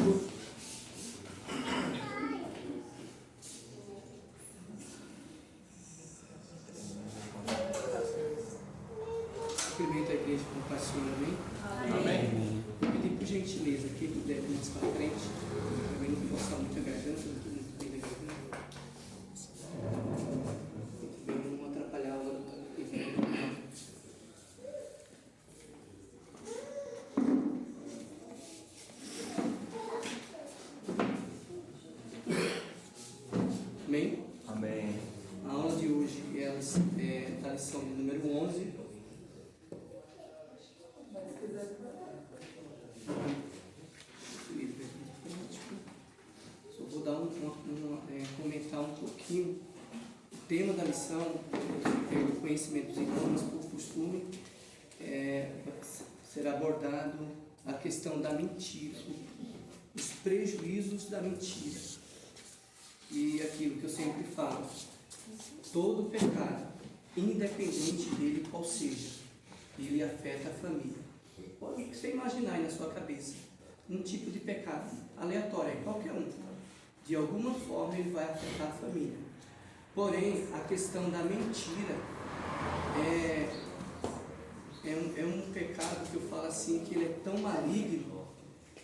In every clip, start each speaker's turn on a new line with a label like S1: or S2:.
S1: Cumprimento a igreja com o pastor, amém?
S2: Amém.
S1: Vou pedir por gentileza, quem puder vir mais para frente, também não forçar muito a garganta, não estou muito bem da garganta. Muito bem, não atrapalhar a aula do cara. Amém?
S2: Amém.
S1: A aula de hoje é da lição de número 11. Só vou dar comentar um pouquinho. O tema da lição, do conhecimento dos irmãos, por costume, será abordado a questão da mentira, os prejuízos da mentira. E aquilo que eu sempre falo, todo pecado, independente dele qual seja, ele afeta a família. Pode você imaginar aí na sua cabeça um tipo de pecado aleatório, qualquer um. De alguma forma ele vai afetar a família. Porém, a questão da mentira é um pecado que eu falo assim, que ele é tão maligno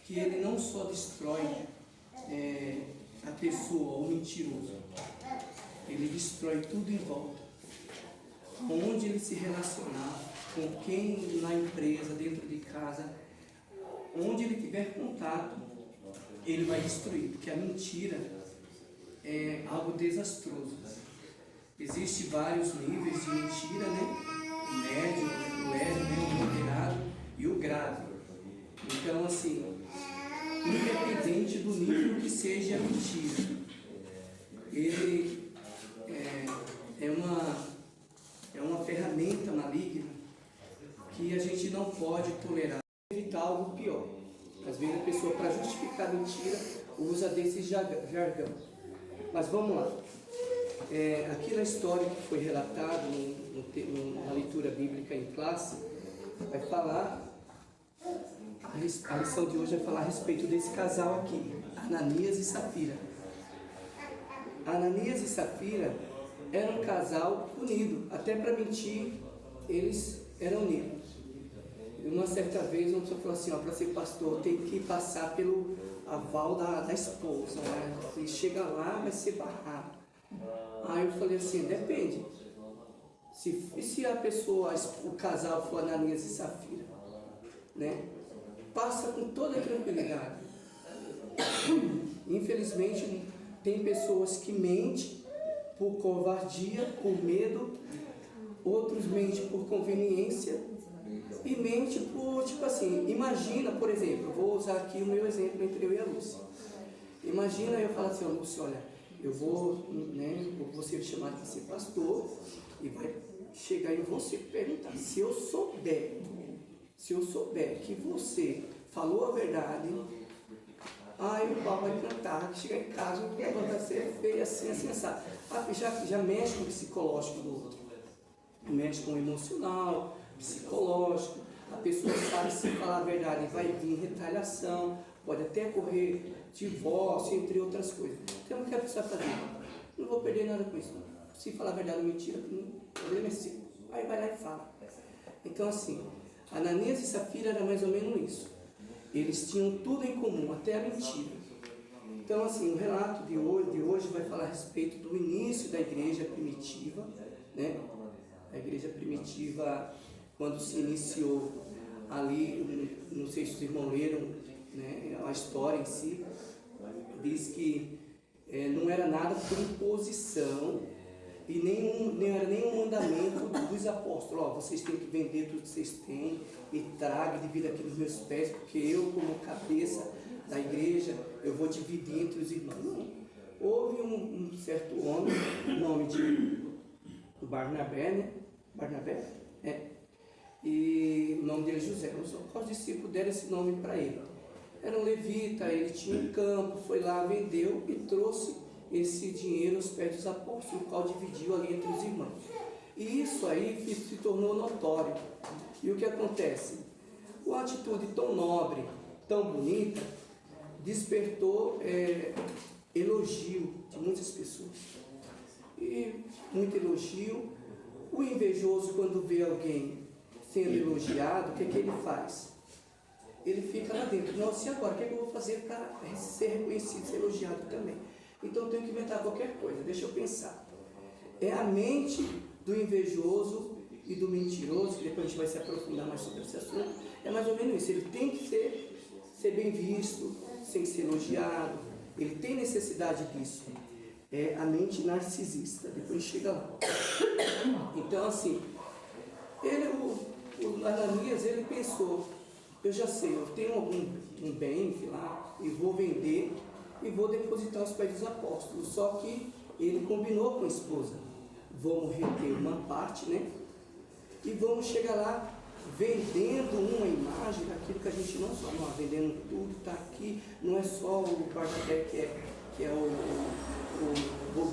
S1: que ele não só destrói a pessoa, o mentiroso, ele destrói tudo em volta. Onde ele se relacionar, com quem na empresa, dentro de casa, onde ele tiver contato, ele vai destruir, porque a mentira é algo desastroso. Existem vários níveis de mentira, né? O médio, o leve, o moderado e o grave. Então, assim, independente do nível que seja a mentira, ele é uma ferramenta maligna que a gente não pode tolerar, evitar algo pior. Às vezes a pessoa, para justificar a mentira, usa desse jargão. Mas vamos lá. Aqui na história que foi relatada na leitura bíblica em classe, vai falar, a lição de hoje vai falar a respeito desse casal aqui, Ananias e Safira. Ananias e Safira eram um casal unido, até para mentir, eles eram unidos. E uma certa vez uma pessoa falou assim, para ser pastor tem que passar pelo aval da esposa, né? Se chega lá vai ser barrado. Aí eu falei assim, depende. Se a pessoa, o casal for Ananias e Safira, né? Passa com toda a tranquilidade. Infelizmente tem pessoas que mentem por covardia, por medo, outros mentem por conveniência e mentem por, tipo assim, imagina, por exemplo, vou usar aqui o meu exemplo entre eu e a Lúcia. Imagina eu falar assim, Lúcia, olha, eu vou ser chamado para ser pastor e vai chegar em você e perguntar, se eu souber que você falou a verdade, aí o pau vai cantar, que chegar em casa o negócio vai ser feio, assim, assado. Já mexe com o psicológico do outro, mexe com o emocional, psicológico. A pessoa sabe se falar a verdade, vai vir retaliação, pode até ocorrer divórcio, entre outras coisas. Então o que a pessoa vai fazer? Não vou perder nada com isso. Se falar a verdade ou mentira, o problema é seu. Aí vai lá e fala. Então assim, Ananias e Safira era mais ou menos isso. Eles tinham tudo em comum, até a mentira. Então assim, o relato de hoje vai falar a respeito do início da igreja primitiva, né? A igreja primitiva, quando se iniciou ali, não sei se os irmãos leram, né, a história em si, diz que não era nada por imposição e nem era nenhum mandamento dos apóstolos. Vocês têm que vender tudo que vocês têm e traga e divida aqui nos meus pés, porque eu, como cabeça da igreja, eu vou dividir entre os irmãos. Não. Houve um certo homem, o nome de Barnabé, né? Barnabé? E o nome dele é José. Os discípulos deram esse nome para ele. Era um levita, ele tinha um campo, foi lá, vendeu e trouxe esse dinheiro aos pés dos apóstolos, o qual dividiu ali entre os irmãos. E isso aí se tornou notório. E o que acontece? Uma atitude tão nobre, tão bonita, despertou elogio de muitas pessoas. E muito elogio. O invejoso, quando vê alguém sendo elogiado, o que ele faz? Ele fica lá dentro. Nossa, e agora? O que eu vou fazer para ser reconhecido, ser elogiado também? Então eu tenho que inventar qualquer coisa. Deixa eu pensar. É a mente do invejoso e do mentiroso, que depois a gente vai se aprofundar mais sobre esse assunto. É mais ou menos isso. Ele tem que ser bem visto, sem ser elogiado. Ele tem necessidade disso. É a mente narcisista. Depois chega lá. Então, assim, o Ananias, ele pensou, eu já sei, eu tenho um bem lá, e vou vender, e vou depositar aos pés dos apóstolos. Só que ele combinou com a esposa. Vamos reter uma parte, né? E vamos chegar lá vendendo uma imagem daquilo que a gente não só não, vendendo tudo, está aqui, não é só o Barnabé que é o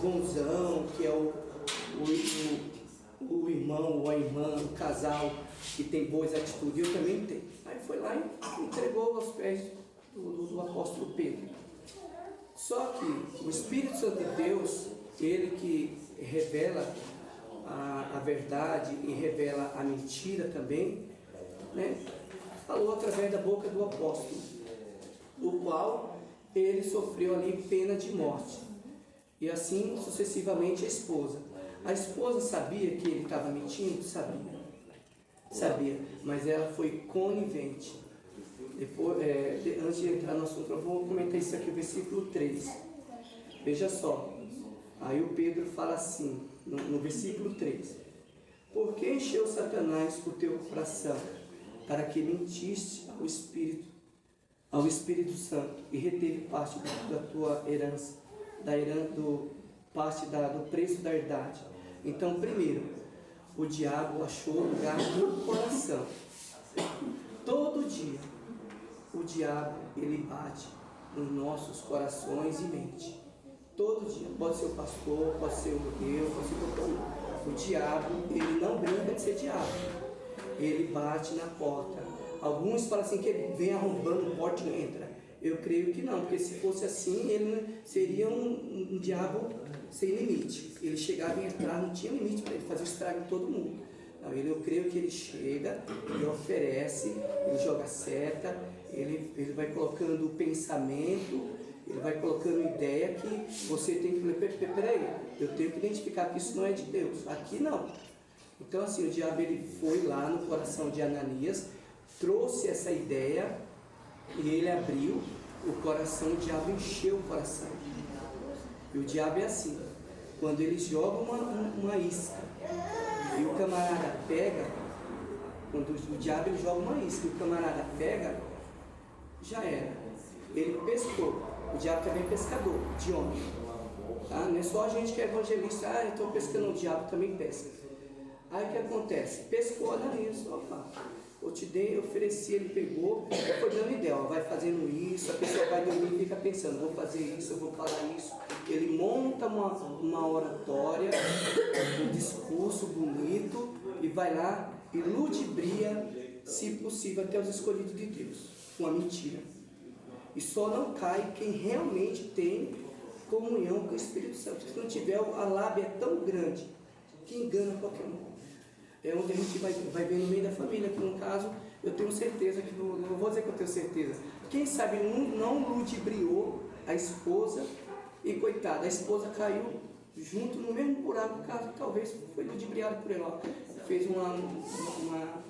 S1: bonzão, que é o irmão ou a irmã, o casal que tem boas atitudes, eu também tenho. Aí foi lá e entregou aos pés do apóstolo Pedro. Só que o Espírito Santo de Deus, ele que revela a verdade e revela a mentira também, né? Falou através da boca do apóstolo, o qual ele sofreu ali pena de morte, e assim sucessivamente a esposa. A esposa sabia que ele estava mentindo? Sabia, mas ela foi conivente. Depois, antes de entrar no assunto, eu vou comentar isso aqui, o versículo 3. Veja só, aí o Pedro fala assim, no versículo 3: por que encheu Satanás o teu coração, para que mentiste ao Espírito Santo, e reteve parte da tua herança, parte do preço da herdade? Então, primeiro, o diabo achou lugar no coração. Todo dia, o diabo, ele bate nos nossos corações e mente. Todo dia, pode ser o pastor, pode ser o eu, pode ser qualquer um. O diabo, ele não brinca de ser diabo. Ele bate na porta. Alguns falam assim que ele vem arrombando porta e entra. Eu creio que não, porque se fosse assim, ele seria um diabo sem limite. Ele chegava e entrar, não tinha limite para ele fazer estrago em todo mundo. Não, eu creio que ele chega, ele oferece, ele joga seta, ele vai colocando pensamento, ele vai colocando ideia que você tem que falar, peraí, eu tenho que identificar que isso não é de Deus. Aqui não. Então assim, o diabo ele foi lá no coração de Ananias, trouxe essa ideia e ele abriu o coração, o diabo encheu o coração. E o diabo é assim, quando ele joga uma isca e o camarada pega, quando o diabo ele joga uma isca e o camarada pega, já era. Ele pescou. O diabo também é pescador de homem. Tá? Não é só a gente que é evangelista, eu estou pescando, o diabo também pesca. Aí o que acontece? Pescou Ananias, opa, eu te dei, eu ofereci, ele pegou, foi dando ideia, vai fazendo isso, a pessoa vai dormir e fica pensando, vou fazer isso, eu vou falar isso. Ele monta uma oratória, um discurso bonito e vai lá e ludibria, se possível, até os escolhidos de Deus, com a mentira. E só não cai quem realmente tem comunhão com o Espírito Santo. Se não tiver, a lábia é tão grande que engana qualquer um. É onde a gente vai ver no meio da família, que no caso, eu tenho certeza que, não vou dizer que eu tenho certeza, quem sabe não ludibriou a esposa e coitada, a esposa caiu junto no mesmo buraco, caso talvez foi ludibriada por ela, fez uma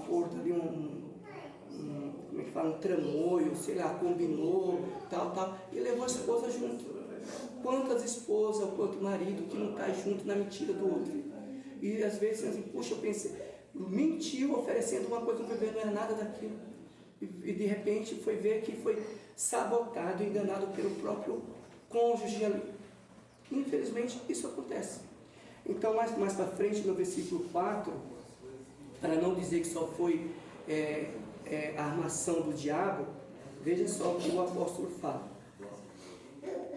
S1: porta ali, como é que fala, um tramolho, sei lá, combinou, tal, e levou a esposa junto. Quantas esposas, quanto marido que não está junto na mentira do outro? E às vezes, assim, puxa, eu pensei, mentiu oferecendo uma coisa, não era nada daquilo. E de repente foi ver que foi sabotado, enganado pelo próprio cônjuge ali. Infelizmente, isso acontece. Então, mais para frente, no versículo 4, para não dizer que só foi a armação do diabo, veja só o que o apóstolo fala.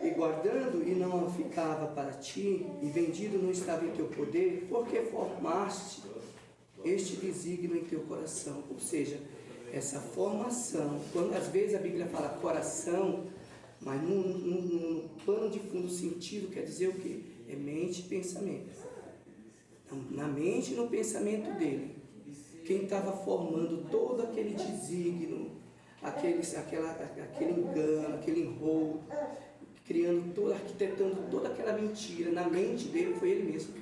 S1: E guardando e não ficava para ti, e vendido não estava em teu poder, porque formaste este desígnio em teu coração. Ou seja, essa formação. Quando às vezes a Bíblia fala coração, mas no plano de fundo, o sentido quer dizer o quê? É mente e pensamento. Então, na mente e no pensamento dele, quem estava formando todo aquele desígnio, aquele engano, aquele enrolo, arquitetando toda aquela mentira na mente dele, foi ele mesmo.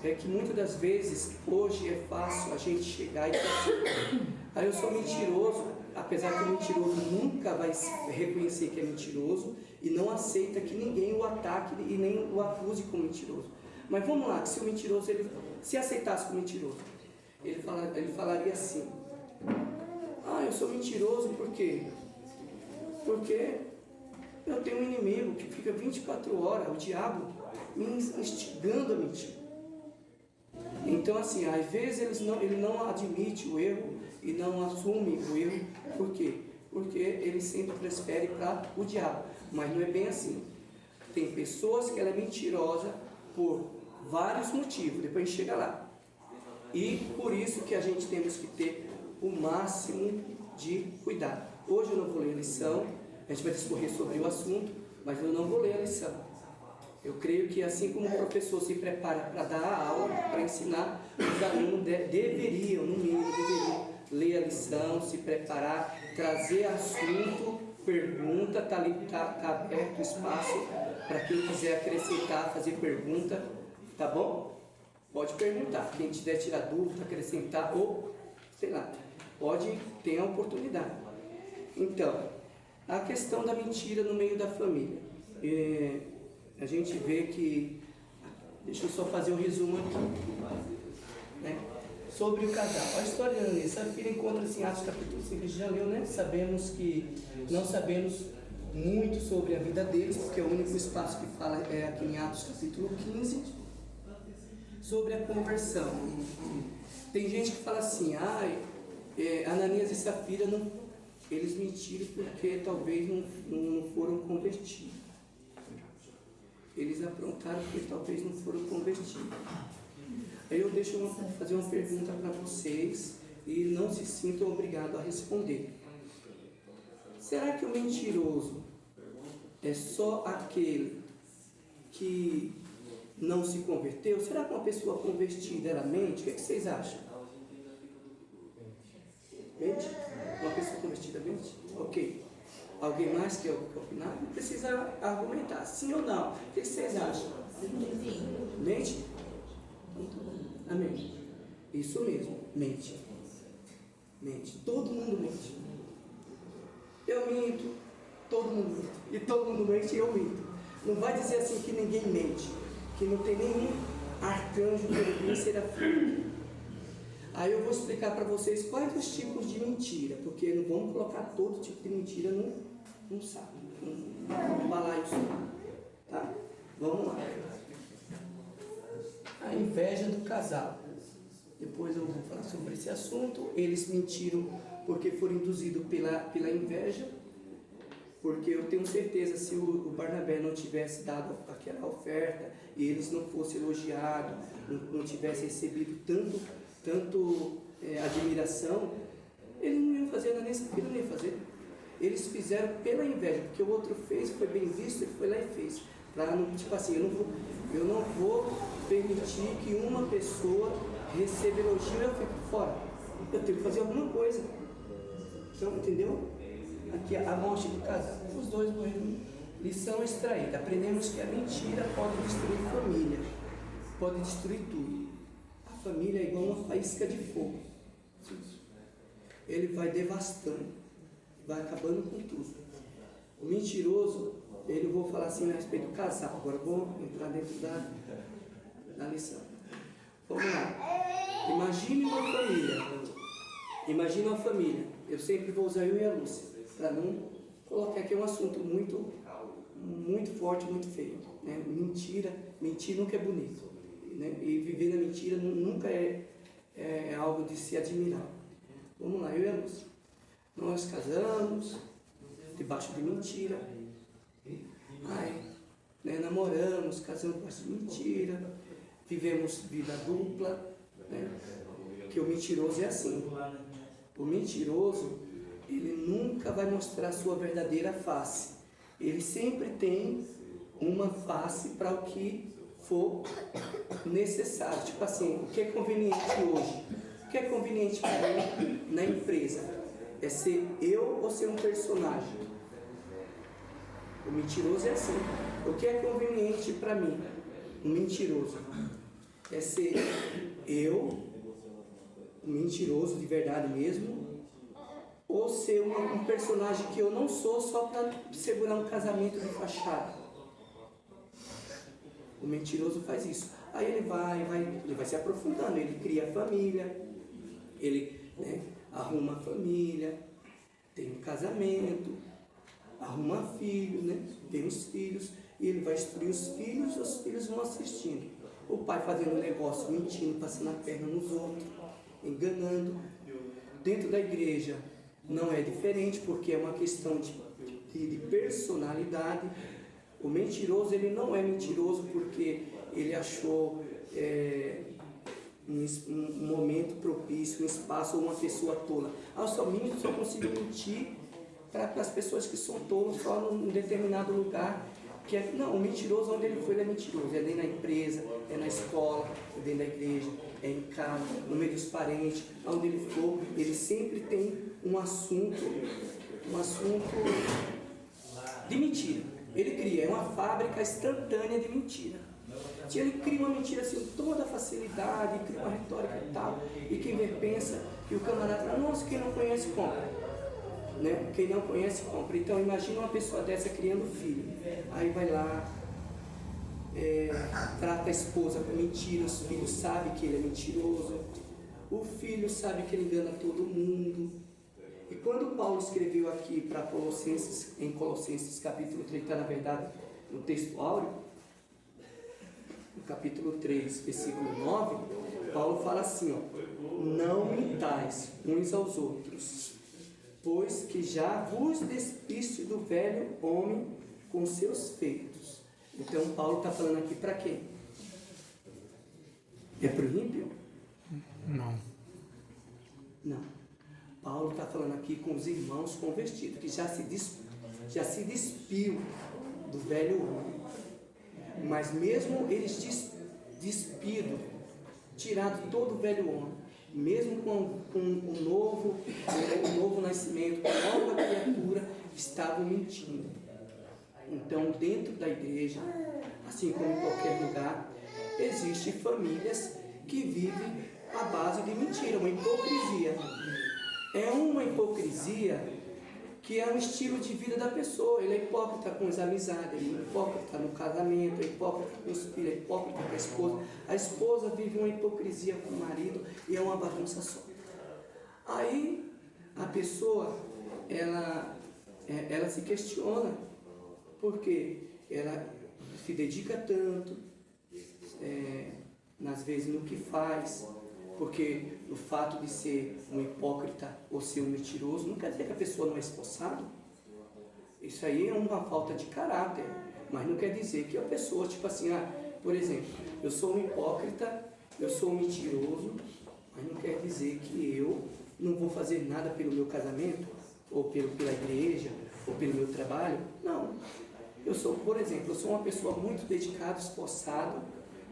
S1: É que muitas das vezes, hoje é fácil a gente chegar e dizer assim, eu sou mentiroso, apesar que o mentiroso nunca vai reconhecer que é mentiroso e não aceita que ninguém o ataque e nem o acuse como mentiroso. Mas vamos lá, que se o mentiroso, ele se aceitasse como mentiroso, ele falaria assim, eu sou mentiroso por quê? Porque eu tenho um inimigo que fica 24 horas, o diabo, me instigando a mentir. Então, assim, às vezes ele não admite o erro e não assume o erro. Por quê? Porque ele sempre transfere para o diabo. Mas não é bem assim. Tem pessoas que ela é mentirosa por vários motivos. Depois a gente chega lá. E por isso que a gente temos que ter o máximo de cuidado. Hoje eu não vou ler a lição. A gente vai discorrer sobre o assunto, mas eu não vou ler a lição. Eu creio que assim como o professor se prepara para dar a aula, para ensinar, os alunos deveriam, no mínimo, ler a lição, se preparar, trazer assunto, pergunta, está aberto o espaço para quem quiser acrescentar, fazer pergunta, tá bom? Pode perguntar, quem tiver tirar dúvida, acrescentar ou, sei lá, pode ter a oportunidade. Então, a questão da mentira no meio da família. A gente vê que, deixa eu só fazer um resumo aqui, né? Sobre o casal. A história de Ananias e Safira encontra-se em Atos capítulo 5, a gente já leu, né? Não sabemos muito sobre a vida deles, porque o único espaço que fala é aqui em Atos capítulo 15, sobre a conversão. Tem gente que fala assim, Ananias e Safira, eles mentiram porque talvez não foram convertidos. Eles aprontaram porque talvez não foram convertidos. Aí eu fazer uma pergunta para vocês e não se sintam obrigados a responder. Será que o mentiroso é só aquele que não se converteu? Será que uma pessoa convertida ela mente? O que vocês acham? Mente? Uma pessoa convertida mente? Ok. Alguém mais quer opinar? Não precisa argumentar, sim ou não. O que vocês acham? Mente? Amém. Isso mesmo, mente. Mente. Todo mundo mente. Eu minto, todo mundo mente. E todo mundo mente e eu minto. Não vai dizer assim que ninguém mente, que não tem nenhum arcanjo, querubim, serafim. Aí eu vou explicar para vocês quais os tipos de mentira, porque não vamos colocar todo tipo de mentira num saco, num balaio só, tá? Vamos lá. A inveja do casal. Depois eu vou falar sobre esse assunto. Eles mentiram porque foram induzidos pela inveja, porque eu tenho certeza, se o Barnabé não tivesse dado aquela oferta e eles não fossem elogiados, não tivessem recebido tanto admiração, eles não iam fazer, nem Safira não ia fazer. Eles fizeram pela inveja, porque o outro fez, foi bem visto, ele foi lá e fez. Para não, tipo assim, eu não vou permitir que uma pessoa receba elogio e eu fique fora. Eu tenho que fazer alguma coisa. Então, entendeu? Aqui a morte do casal. Os dois morreram. Lição extraída. Aprendemos que a mentira pode destruir família. Pode destruir tudo. A família é igual uma faísca de fogo. Ele vai devastando. Vai acabando com tudo. O mentiroso, eu vou falar assim a respeito do casal. Agora vou entrar dentro da lição. Vamos lá. Imagine uma família. Eu sempre vou usar eu e a Lúcia, para não colocar aqui um assunto muito forte, muito feio. Né? Mentir nunca é bonito. Né? E viver na mentira nunca é algo de se admirar. Vamos lá, eu e a Lúcia. Nós casamos debaixo de mentira. Namoramos, casamos debaixo de mentira. Vivemos vida dupla. Né? Que o mentiroso é assim. O mentiroso, ele nunca vai mostrar a sua verdadeira face. Ele sempre tem uma face para o que for necessário. Tipo assim, o que é conveniente hoje? O que é conveniente para mim na empresa? É ser eu ou ser um personagem? O mentiroso é assim. O que é conveniente para mim? Um mentiroso é ser eu, um mentiroso de verdade mesmo, ou ser um personagem que eu não sou só para segurar um casamento de fachada. O mentiroso faz isso. Aí ele vai se aprofundando, ele cria família, ele arruma família, tem um casamento, arruma filho, tem os filhos, e ele vai instruir os filhos vão assistindo. O pai fazendo negócio, mentindo, passando a perna nos outros, enganando. Dentro da igreja não é diferente, porque é uma questão de personalidade. O mentiroso, ele não é mentiroso porque ele achou um momento propício, um espaço ou uma pessoa tola. Eu só consigo mentir para as pessoas que são tolas só num determinado lugar. Não, o mentiroso, onde ele for, ele é mentiroso. É dentro da empresa, é na escola, é dentro da igreja, é em casa, no meio dos parentes, onde ele for, ele sempre tem um assunto de mentira. Ele cria, é uma fábrica instantânea de mentira. Ele cria uma mentira assim, com toda facilidade, cria uma retórica e tal, e quem vê pensa, e o camarada fala, nossa, quem não conhece, compra. Quem não conhece, compra. Então imagina uma pessoa dessa criando filho. Aí vai lá, trata a esposa com mentira, os filhos sabem que ele é mentiroso, o filho sabe que ele engana todo mundo. E quando Paulo escreveu aqui para Colossenses, em Colossenses capítulo 3, está na verdade no texto áureo, no capítulo 3, versículo 9, Paulo fala assim, não mintais uns aos outros, pois que já vos despiste do velho homem com seus feitos. Então Paulo está falando aqui para quem? É para o ímpio?
S2: Não.
S1: Não. Paulo está falando aqui com os irmãos convertidos, que já se despiu do velho homem. Mas mesmo eles despido, tirado todo o velho homem, mesmo com o novo nascimento, com a nova criatura, estavam mentindo. Então, dentro da igreja, assim como em qualquer lugar, existem famílias que vivem à base de mentira, uma hipocrisia. É uma hipocrisia que é um estilo de vida da pessoa. Ele é hipócrita com as amizades, ele é hipócrita no casamento, é hipócrita com os filhos, é hipócrita com a esposa. A esposa vive uma hipocrisia com o marido e é uma bagunça só. Aí a pessoa, ela se questiona, porque ela se dedica tanto, às vezes no que faz, porque o fato de ser um hipócrita ou ser um mentiroso não quer dizer que a pessoa não é esforçada. Isso aí é uma falta de caráter, mas não quer dizer que a pessoa, tipo assim, por exemplo, eu sou um hipócrita, eu sou um mentiroso, mas não quer dizer que eu não vou fazer nada pelo meu casamento, ou pela igreja, ou pelo meu trabalho. Não. Por exemplo, eu sou uma pessoa muito dedicada, esforçada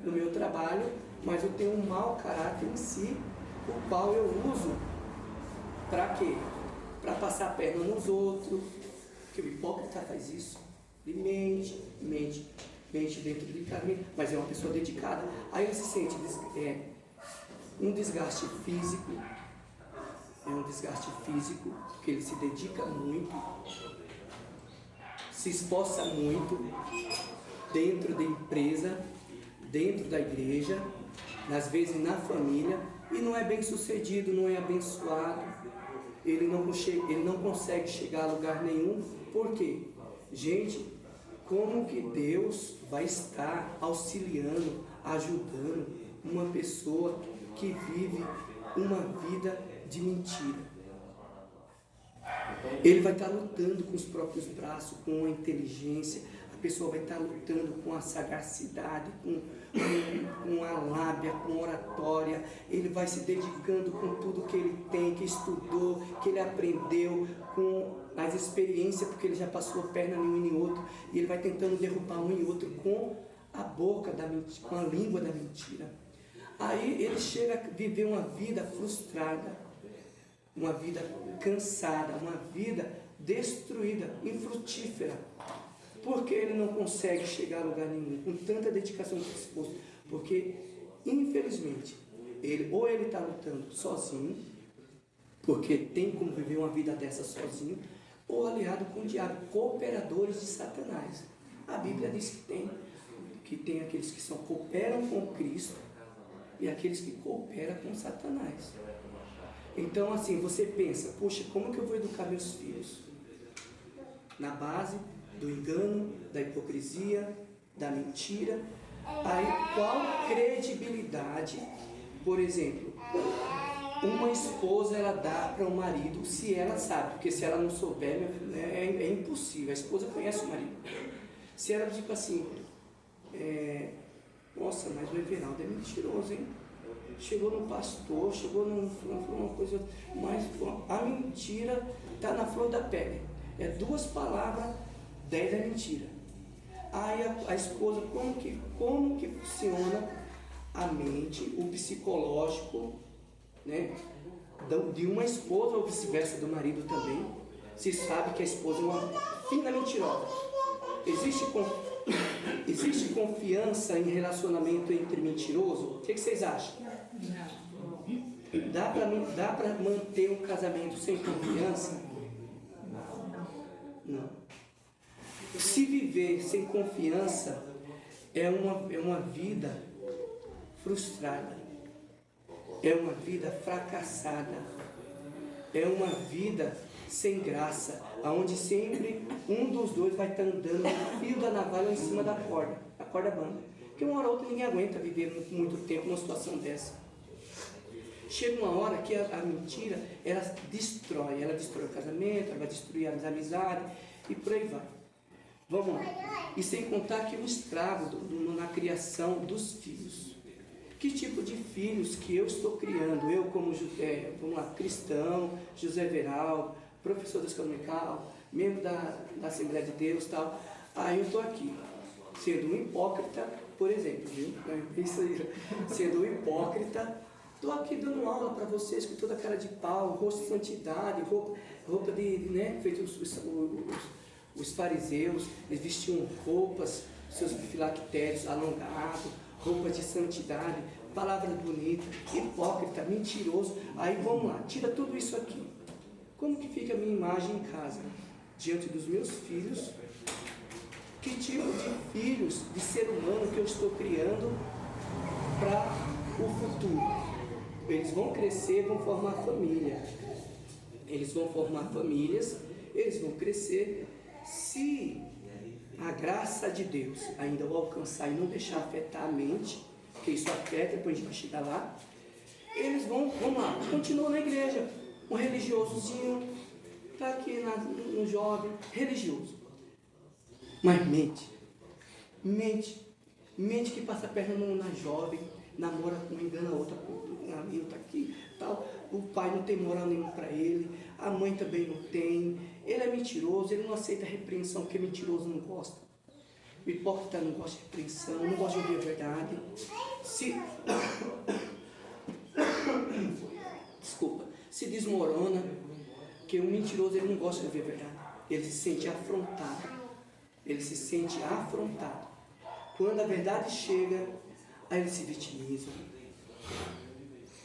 S1: no meu trabalho, mas eu tenho um mau caráter em si, o qual eu uso para quê? Para passar a perna nos outros, porque o hipócrita faz isso, ele mente dentro de casa, mas é uma pessoa dedicada. Aí ele se sente um desgaste físico, porque ele se dedica muito, se esforça muito dentro da empresa, dentro da igreja, às vezes na família, e não é bem sucedido, não é abençoado, ele não consegue chegar a lugar nenhum. Por quê? Gente, como que Deus vai estar auxiliando, ajudando uma pessoa que vive uma vida de mentira? Ele vai estar lutando com os próprios braços, com a inteligência, pessoa vai estar lutando com a sagacidade, com a lábia, com oratória. Ele vai se dedicando com tudo que ele tem, que estudou, que ele aprendeu, com as experiências, porque ele já passou a perna em um e em outro, e ele vai tentando derrubar um e outro com a boca da mentira, com a língua da mentira. Aí ele chega a viver uma vida frustrada, uma vida cansada, uma vida destruída, infrutífera, porque ele não consegue chegar a lugar nenhum, com tanta dedicação e esforço, porque infelizmente, ele está lutando sozinho, porque tem como viver uma vida dessa sozinho, ou aliado com o diabo, cooperadores de Satanás. A Bíblia diz que tem aqueles que cooperam com Cristo e aqueles que cooperam com Satanás. Então assim, você pensa, poxa, como que eu vou educar meus filhos? Na base do engano, da hipocrisia, da mentira. Aí qual credibilidade, por exemplo, uma esposa ela dá para o marido se ela sabe, porque se ela não souber, é impossível, a esposa conhece o marido. Se ela diz assim, nossa, mas o Everaldo é mentiroso, hein? Chegou no pastor, chegou numa coisa, mas a mentira está na flor da pele. É 2 palavras, 10 é mentira. Aí a esposa, como que funciona a mente, o psicológico, né, de uma esposa ou vice-versa do marido também, se sabe que a esposa é uma fina mentirosa. Existe confiança em relacionamento entre mentiroso? O que vocês acham? Dá para manter um casamento sem confiança? Não. Se viver sem confiança é uma vida frustrada, é uma vida fracassada, é uma vida sem graça, onde sempre um dos dois vai estar andando no fio da navalha em cima da corda, a corda bamba, porque uma hora ou outra ninguém aguenta viver muito tempo numa situação dessa. Chega uma hora que a mentira, ela destrói o casamento, ela vai destruir as amizades e por aí vai. Vamos lá. E sem contar que o estrago na criação dos filhos. Que tipo de filhos que eu estou criando? Eu como, vamos lá, cristão, José Everaldo, professor da escola dominical, membro da Assembleia de Deus, tal. Aí eu estou aqui, sendo um hipócrita, por exemplo, viu? Isso aí, sendo um hipócrita. Estou aqui dando aula para vocês com toda a cara de pau, rosto de santidade, roupa de, né, feito os fariseus, eles vestiam roupas, seus filactérios alongados, roupas de santidade, palavra bonita, hipócrita, mentiroso. Aí vamos lá, tira tudo isso aqui. Como que fica a minha imagem em casa? Diante dos meus filhos? Que tipo de filhos, de ser humano que eu estou criando para o futuro? Eles vão crescer, vão formar família. Eles vão formar famílias, eles vão crescer. Se a graça de Deus ainda o alcançar e não deixar afetar a mente, porque isso afeta, depois a gente vai chegar lá, eles vamos lá, continuam na igreja. Um religiosozinho, está aqui no jovem, religioso. Mas mente que passa a perna na jovem, namora com uma, engana a outra, a menina está aqui, tal. O pai não tem moral nenhuma para ele, a mãe também não tem, ele é mentiroso, ele não aceita repreensão, porque mentiroso não gosta. O hipócrita não gosta de repreensão, não gosta de ouvir a verdade. Se desmorona, que o mentiroso ele não gosta de ouvir a verdade, ele se sente afrontado. Quando a verdade chega, aí ele se vitimiza,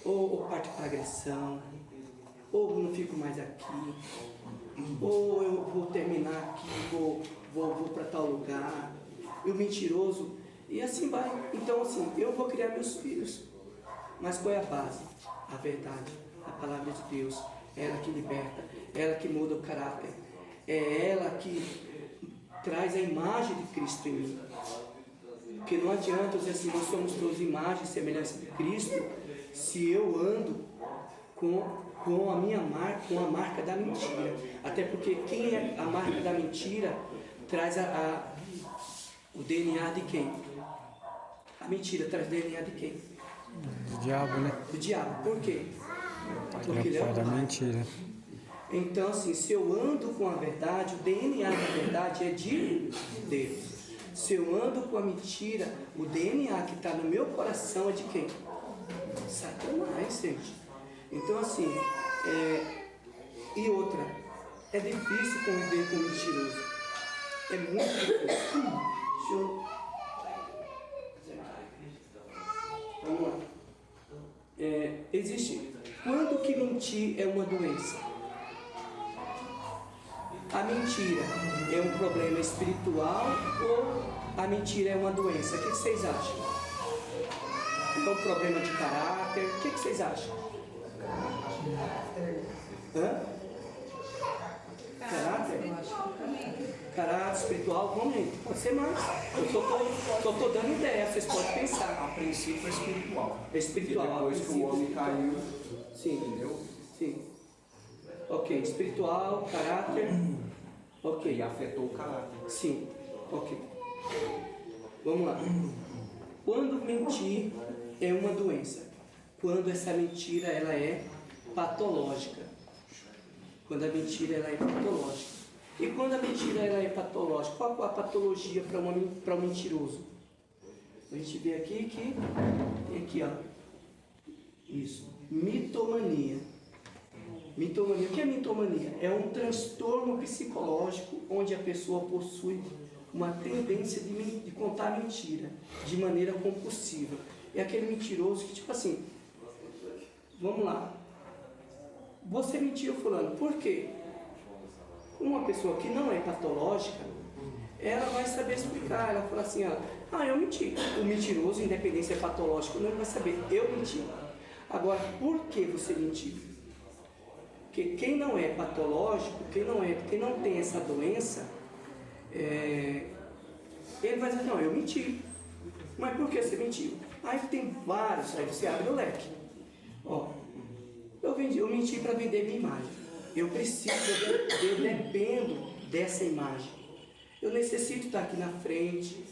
S1: ou parte para agressão, ou não fico mais aqui, ou eu vou terminar aqui, vou para tal lugar, e o mentiroso, e assim vai. Então assim, eu vou criar meus filhos, mas qual é a base? A verdade, a palavra de Deus, ela que liberta, ela que muda o caráter, é ela que traz a imagem de Cristo em mim. Porque não adianta dizer assim, nós somos todos imagem e semelhança de Cristo, se eu ando com a minha marca, com a marca da mentira. Até porque quem é a marca da mentira traz O DNA de quem? A mentira traz DNA de quem?
S2: Do diabo, né?
S1: Do diabo. Por quê? Porque
S2: Ele é o pai da mentira.
S1: Então, assim, se eu ando com a verdade, o DNA da verdade é de Deus. Se eu ando com a mentira, o DNA que está no meu coração é de quem? Satanás, gente. Então, assim, e outra, é difícil conviver com o mentiroso. É muito difícil. Vamos lá. Existe. Quando que mentir é uma doença? A mentira é um problema espiritual ou a mentira é uma doença? O que vocês acham? É um problema de caráter? O que vocês acham? Hã? Caráter? Caráter espiritual? Vamos, gente. Pode ser mais. Eu só estou dando ideia, vocês podem pensar.
S3: A princípio é espiritual.
S1: É espiritual.
S3: E depois que o homem caiu,
S1: sim,
S3: entendeu?
S1: Sim. Ok, espiritual, caráter. Ok.
S3: E afetou o caráter.
S1: Sim, ok. Vamos lá. Quando mentir é uma doença? Quando essa mentira ela é patológica. Quando a mentira ela é patológica. E quando a mentira ela é patológica? Qual a patologia para um mentiroso? A gente vê aqui que tem aqui, ó. Isso. Mitomania. Mitomania. O que é mitomania? É um transtorno psicológico onde a pessoa possui uma tendência de contar mentira de maneira compulsiva. É aquele mentiroso que, tipo assim, vamos lá. Você mentiu, fulano. Por quê? Uma pessoa que não é patológica, ela vai saber explicar. Ela fala assim, eu menti. O mentiroso, independente se é patológico, não vai saber. Eu menti. Agora, por que você mentiu? Porque quem não é patológico, quem não tem essa doença, ele vai dizer, não, eu menti. Mas por que você mentiu? Aí tem vários, aí você abre o leque. Ó, eu menti para vender minha imagem. Eu dependo dessa imagem. Eu necessito estar aqui na frente.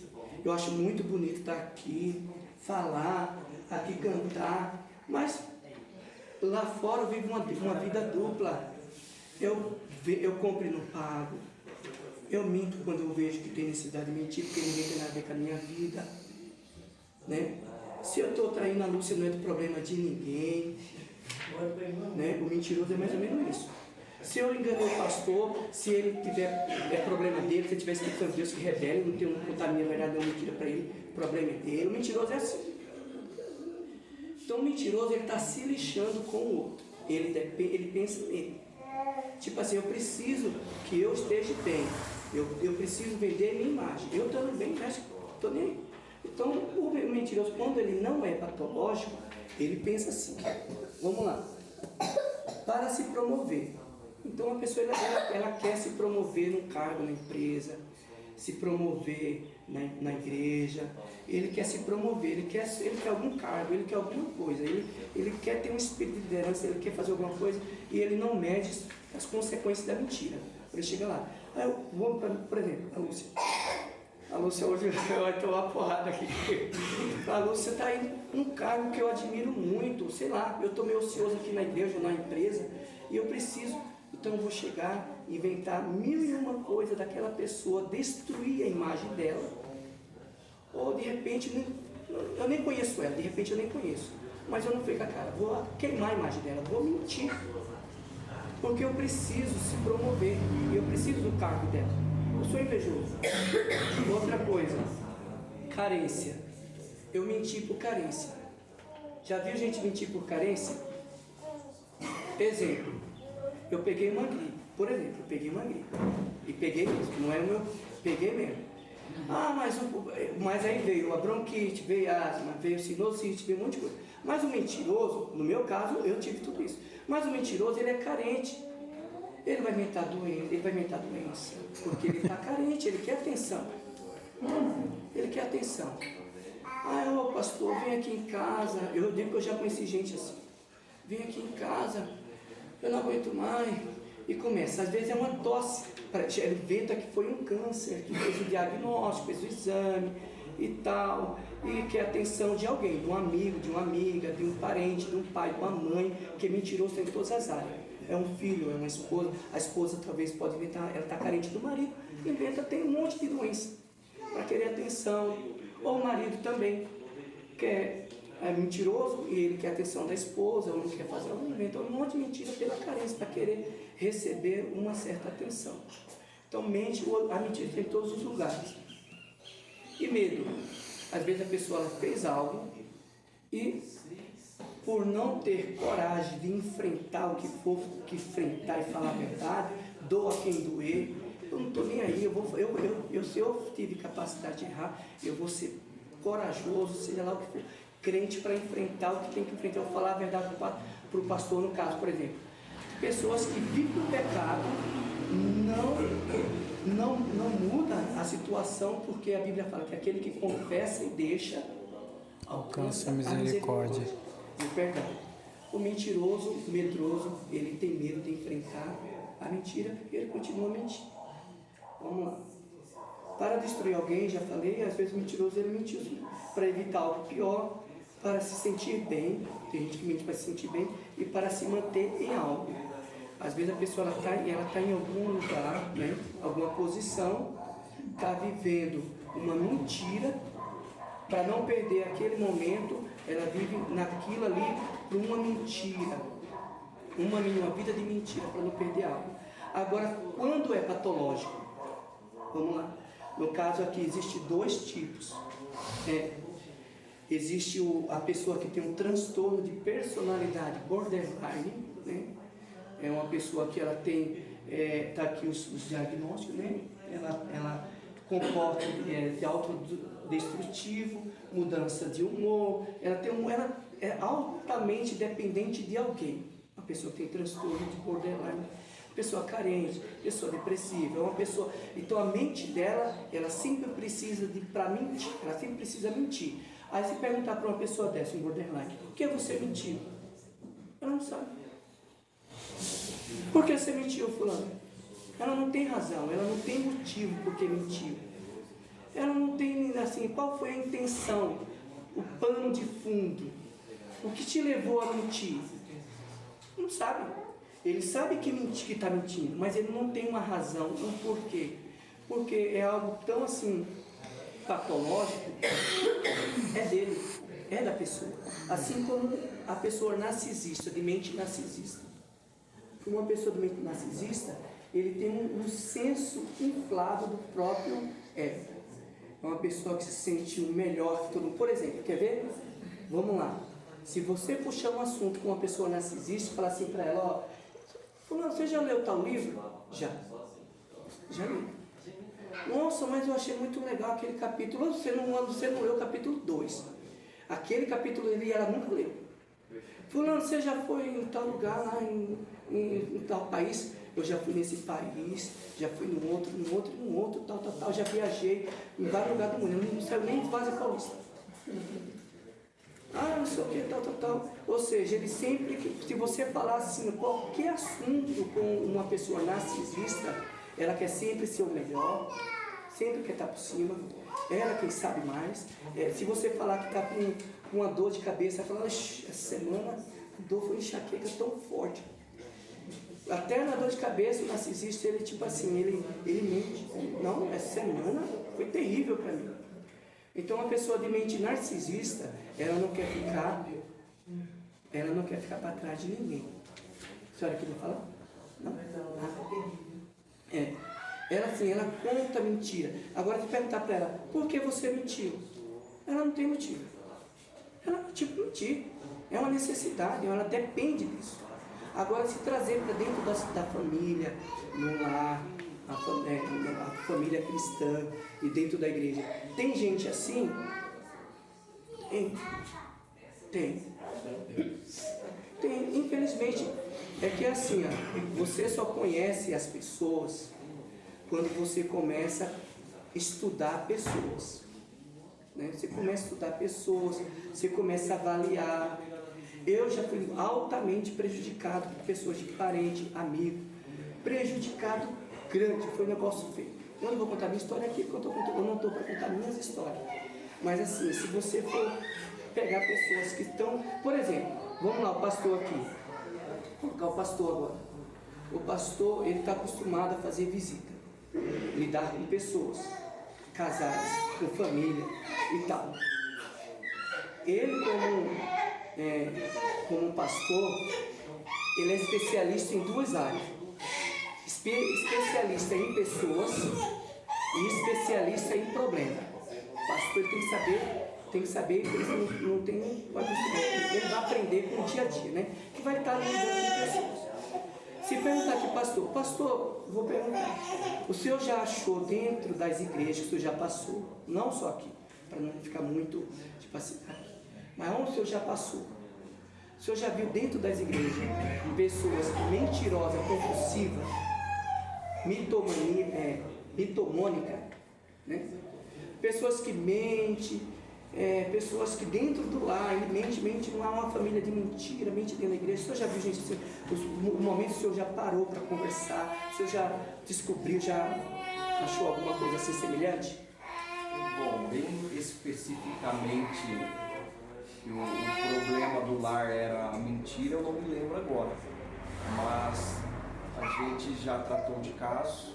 S1: Eu acho muito bonito estar aqui, falar, aqui cantar. Mas lá fora eu vivo uma vida dupla. Eu compro e não pago. Eu minto quando eu vejo que tem necessidade de mentir, porque ninguém tem nada a ver com a minha vida. Né? Se eu estou traindo a Lúcia, não é do problema de ninguém. Né? O mentiroso é mais ou menos isso. Se eu enganei o pastor, se ele tiver problema dele, se ele tiver escrito Deus que rebelde, não tem um contar a minha verdade, não mentira para ele, o problema é dele. O mentiroso é assim. Então o mentiroso ele está se lixando com o outro. Ele pensa nele. Tipo assim, eu preciso que eu esteja bem. Eu preciso vender minha imagem. Eu estando bem, mas estou nem aí. Então o mentiroso, quando ele não é patológico, ele pensa assim, vamos lá, para se promover. Então a pessoa ela quer se promover num cargo na empresa, se promover na igreja, ele quer se promover, ele quer algum cargo, ele quer alguma coisa, ele quer ter um espírito de liderança, ele quer fazer alguma coisa e ele não mede as consequências da mentira. Ele chega lá, por exemplo, a Lúcia hoje vai tomar uma porrada aqui. A Lúcia está indo num cargo que eu admiro muito, sei lá, eu estou meio ocioso aqui na igreja, na empresa, e eu preciso, então eu vou chegar, inventar 1001 coisa daquela pessoa, destruir a imagem dela, ou de repente, eu nem conheço ela, de repente eu nem conheço, mas eu não fico com a cara, vou queimar a imagem dela, vou mentir, porque eu preciso se promover, e eu preciso do cargo dela. Eu sou invejoso. Outra coisa, carência. Eu menti por carência. Já viu gente mentir por carência? Exemplo, eu peguei uma gripe. Por exemplo, eu peguei uma gripe. E peguei mesmo, não é o meu. Peguei mesmo. Mas aí veio a bronquite, veio a asma, veio sinusite, veio um monte de coisa. Mas o mentiroso, no meu caso, eu tive tudo isso. Mas o mentiroso, ele é carente. Ele vai inventar doença, porque ele está carente, ele quer atenção. Ele quer atenção. Pastor, vem aqui em casa. Eu digo que eu já conheci gente assim. Vem aqui em casa, eu não aguento mais. E começa, às vezes é uma tosse. Ele inventa que foi um câncer, que fez o diagnóstico, fez o exame e tal, e quer a atenção de alguém, de um amigo, de uma amiga, de um parente, de um pai, de uma mãe, que é mentiroso em todas as áreas. É um filho, é uma esposa, a esposa talvez pode inventar, ela está carente do marido, inventa, tem um monte de doença para querer atenção, ou o marido também é mentiroso e ele quer a atenção da esposa, ou não quer fazer, ou inventa um monte de mentira pela carência, para querer receber uma certa atenção. Então mente, a mentira tem em todos os lugares. E medo. Às vezes a pessoa ela fez algo e por não ter coragem de enfrentar o que for que enfrentar e falar a verdade, doa quem doer, eu não estou nem aí, se eu tive capacidade de errar, eu vou ser corajoso, seja lá o que for, crente para enfrentar o que tem que enfrentar, eu vou falar a verdade para o pastor, no caso, por exemplo. Pessoas que vivem no pecado não muda a situação, porque a Bíblia fala que aquele que confessa e deixa alcança a misericórdia e o perdão. O mentiroso, o medroso, ele tem medo de enfrentar a mentira e ele continua mentindo. Vamos lá. Para destruir alguém, já falei, às vezes o mentiroso ele mentiu para evitar algo pior, para se sentir bem, tem gente que mente para se sentir bem, e para se manter em algo. Às vezes a pessoa está em algum lugar, né, alguma posição, está vivendo uma mentira, para não perder aquele momento, ela vive naquilo ali por uma mentira, uma vida de mentira, para não perder algo. Agora, quando é patológico? Vamos lá. No caso aqui, existe dois tipos. Existe a pessoa que tem um transtorno de personalidade borderline, né? É uma pessoa que ela tem, tá aqui os diagnósticos, né? Ela comporta de autodestrutivo, mudança de humor, ela é altamente dependente de alguém. Uma pessoa que tem transtorno de borderline, pessoa carente, pessoa depressiva, é uma pessoa. Então a mente dela, ela sempre precisa para mentir, ela sempre precisa mentir. Aí se perguntar para uma pessoa dessa, um borderline, por que você mentiu? Ela não sabe. Por que você mentiu, fulano? Ela não tem razão, ela não tem motivo por que mentiu. Ela não tem, assim, qual foi a intenção, o pano de fundo, o que te levou a mentir? Não sabe. Ele sabe que está mentindo, mas ele não tem uma razão, um porquê. Porque é algo tão assim, patológico, é dele, é da pessoa. Assim como a pessoa narcisista, de mente narcisista. Uma pessoa de mente narcisista, ele tem um senso inflado do próprio ego. É uma pessoa que se sente o melhor que todo mundo. Por exemplo, quer ver? Vamos lá. Se você puxar um assunto com uma pessoa narcisista e falar assim para ela, ó, fulano, você já leu tal livro? Já li. Nossa, mas eu achei muito legal aquele capítulo. Você não leu o capítulo 2. Aquele capítulo ela nunca leu. Fulano, você já foi em tal lugar, lá em tal país? Eu já fui nesse país, já fui num outro, tal. Já viajei em vários lugares do mundo. Eu não saiu nem de Vaza Paulista. Não sei o que, tal. Ou seja, ele sempre, se você falar assim, qualquer assunto com uma pessoa narcisista, ela quer sempre ser o melhor, sempre quer estar por cima, ela quem sabe mais. Se você falar que está com uma dor de cabeça, ela fala, essa semana a dor foi enxaqueca tão forte. Até na dor de cabeça, o narcisista, ele tipo assim, ele mente. Não, essa semana foi terrível para mim. Então, uma pessoa de mente narcisista, ela não quer ficar para trás de ninguém. A senhora queria falar? Não? Ela assim, ela conta mentira. Agora, se perguntar para ela, por que você mentiu? Ela não tem motivo. Ela não tem mentir. É uma necessidade, ela depende disso. Agora, se trazer para dentro da família, no lar, a família cristã e dentro da igreja, tem gente assim? Tem. Infelizmente, é que assim, você só conhece as pessoas quando você começa a estudar pessoas. Né? Você começa a estudar pessoas, você começa a avaliar. Eu já fui altamente prejudicado por pessoas de parente, amigo, prejudicado grande, foi um negócio feio. Eu não vou contar minha história aqui, porque eu não estou para contar minhas histórias. Mas assim, se você for pegar pessoas que estão... Por exemplo, vamos lá, o pastor aqui. Vou colocar o pastor agora. O pastor, ele está acostumado a fazer visita, lidar com pessoas, casais, com família e tal. Ele, como um pastor, ele é especialista em duas áreas. Especialista em pessoas e especialista em problemas. O pastor tem que saber que ele não tem, ele vai aprender com o dia a dia, né? Que vai estar lidando com pessoas. Se perguntar aqui, pastor, vou perguntar, o senhor já achou dentro das igrejas que o senhor já passou, não só aqui, para não ficar muito, tipo assim, aqui, mas onde o senhor já passou? O senhor já viu dentro das igrejas pessoas mentirosas, compulsivas, mitomônica, né? Pessoas que mentem, pessoas que dentro do lar, mente, não há uma família de mentira, mente dentro da igreja. O senhor já viu gente assim, o momento o senhor já parou para conversar, o senhor já descobriu, já achou alguma coisa assim semelhante?
S3: Bom, bem especificamente que o problema do lar era a mentira, eu não me lembro agora. Mas a gente já tratou de casos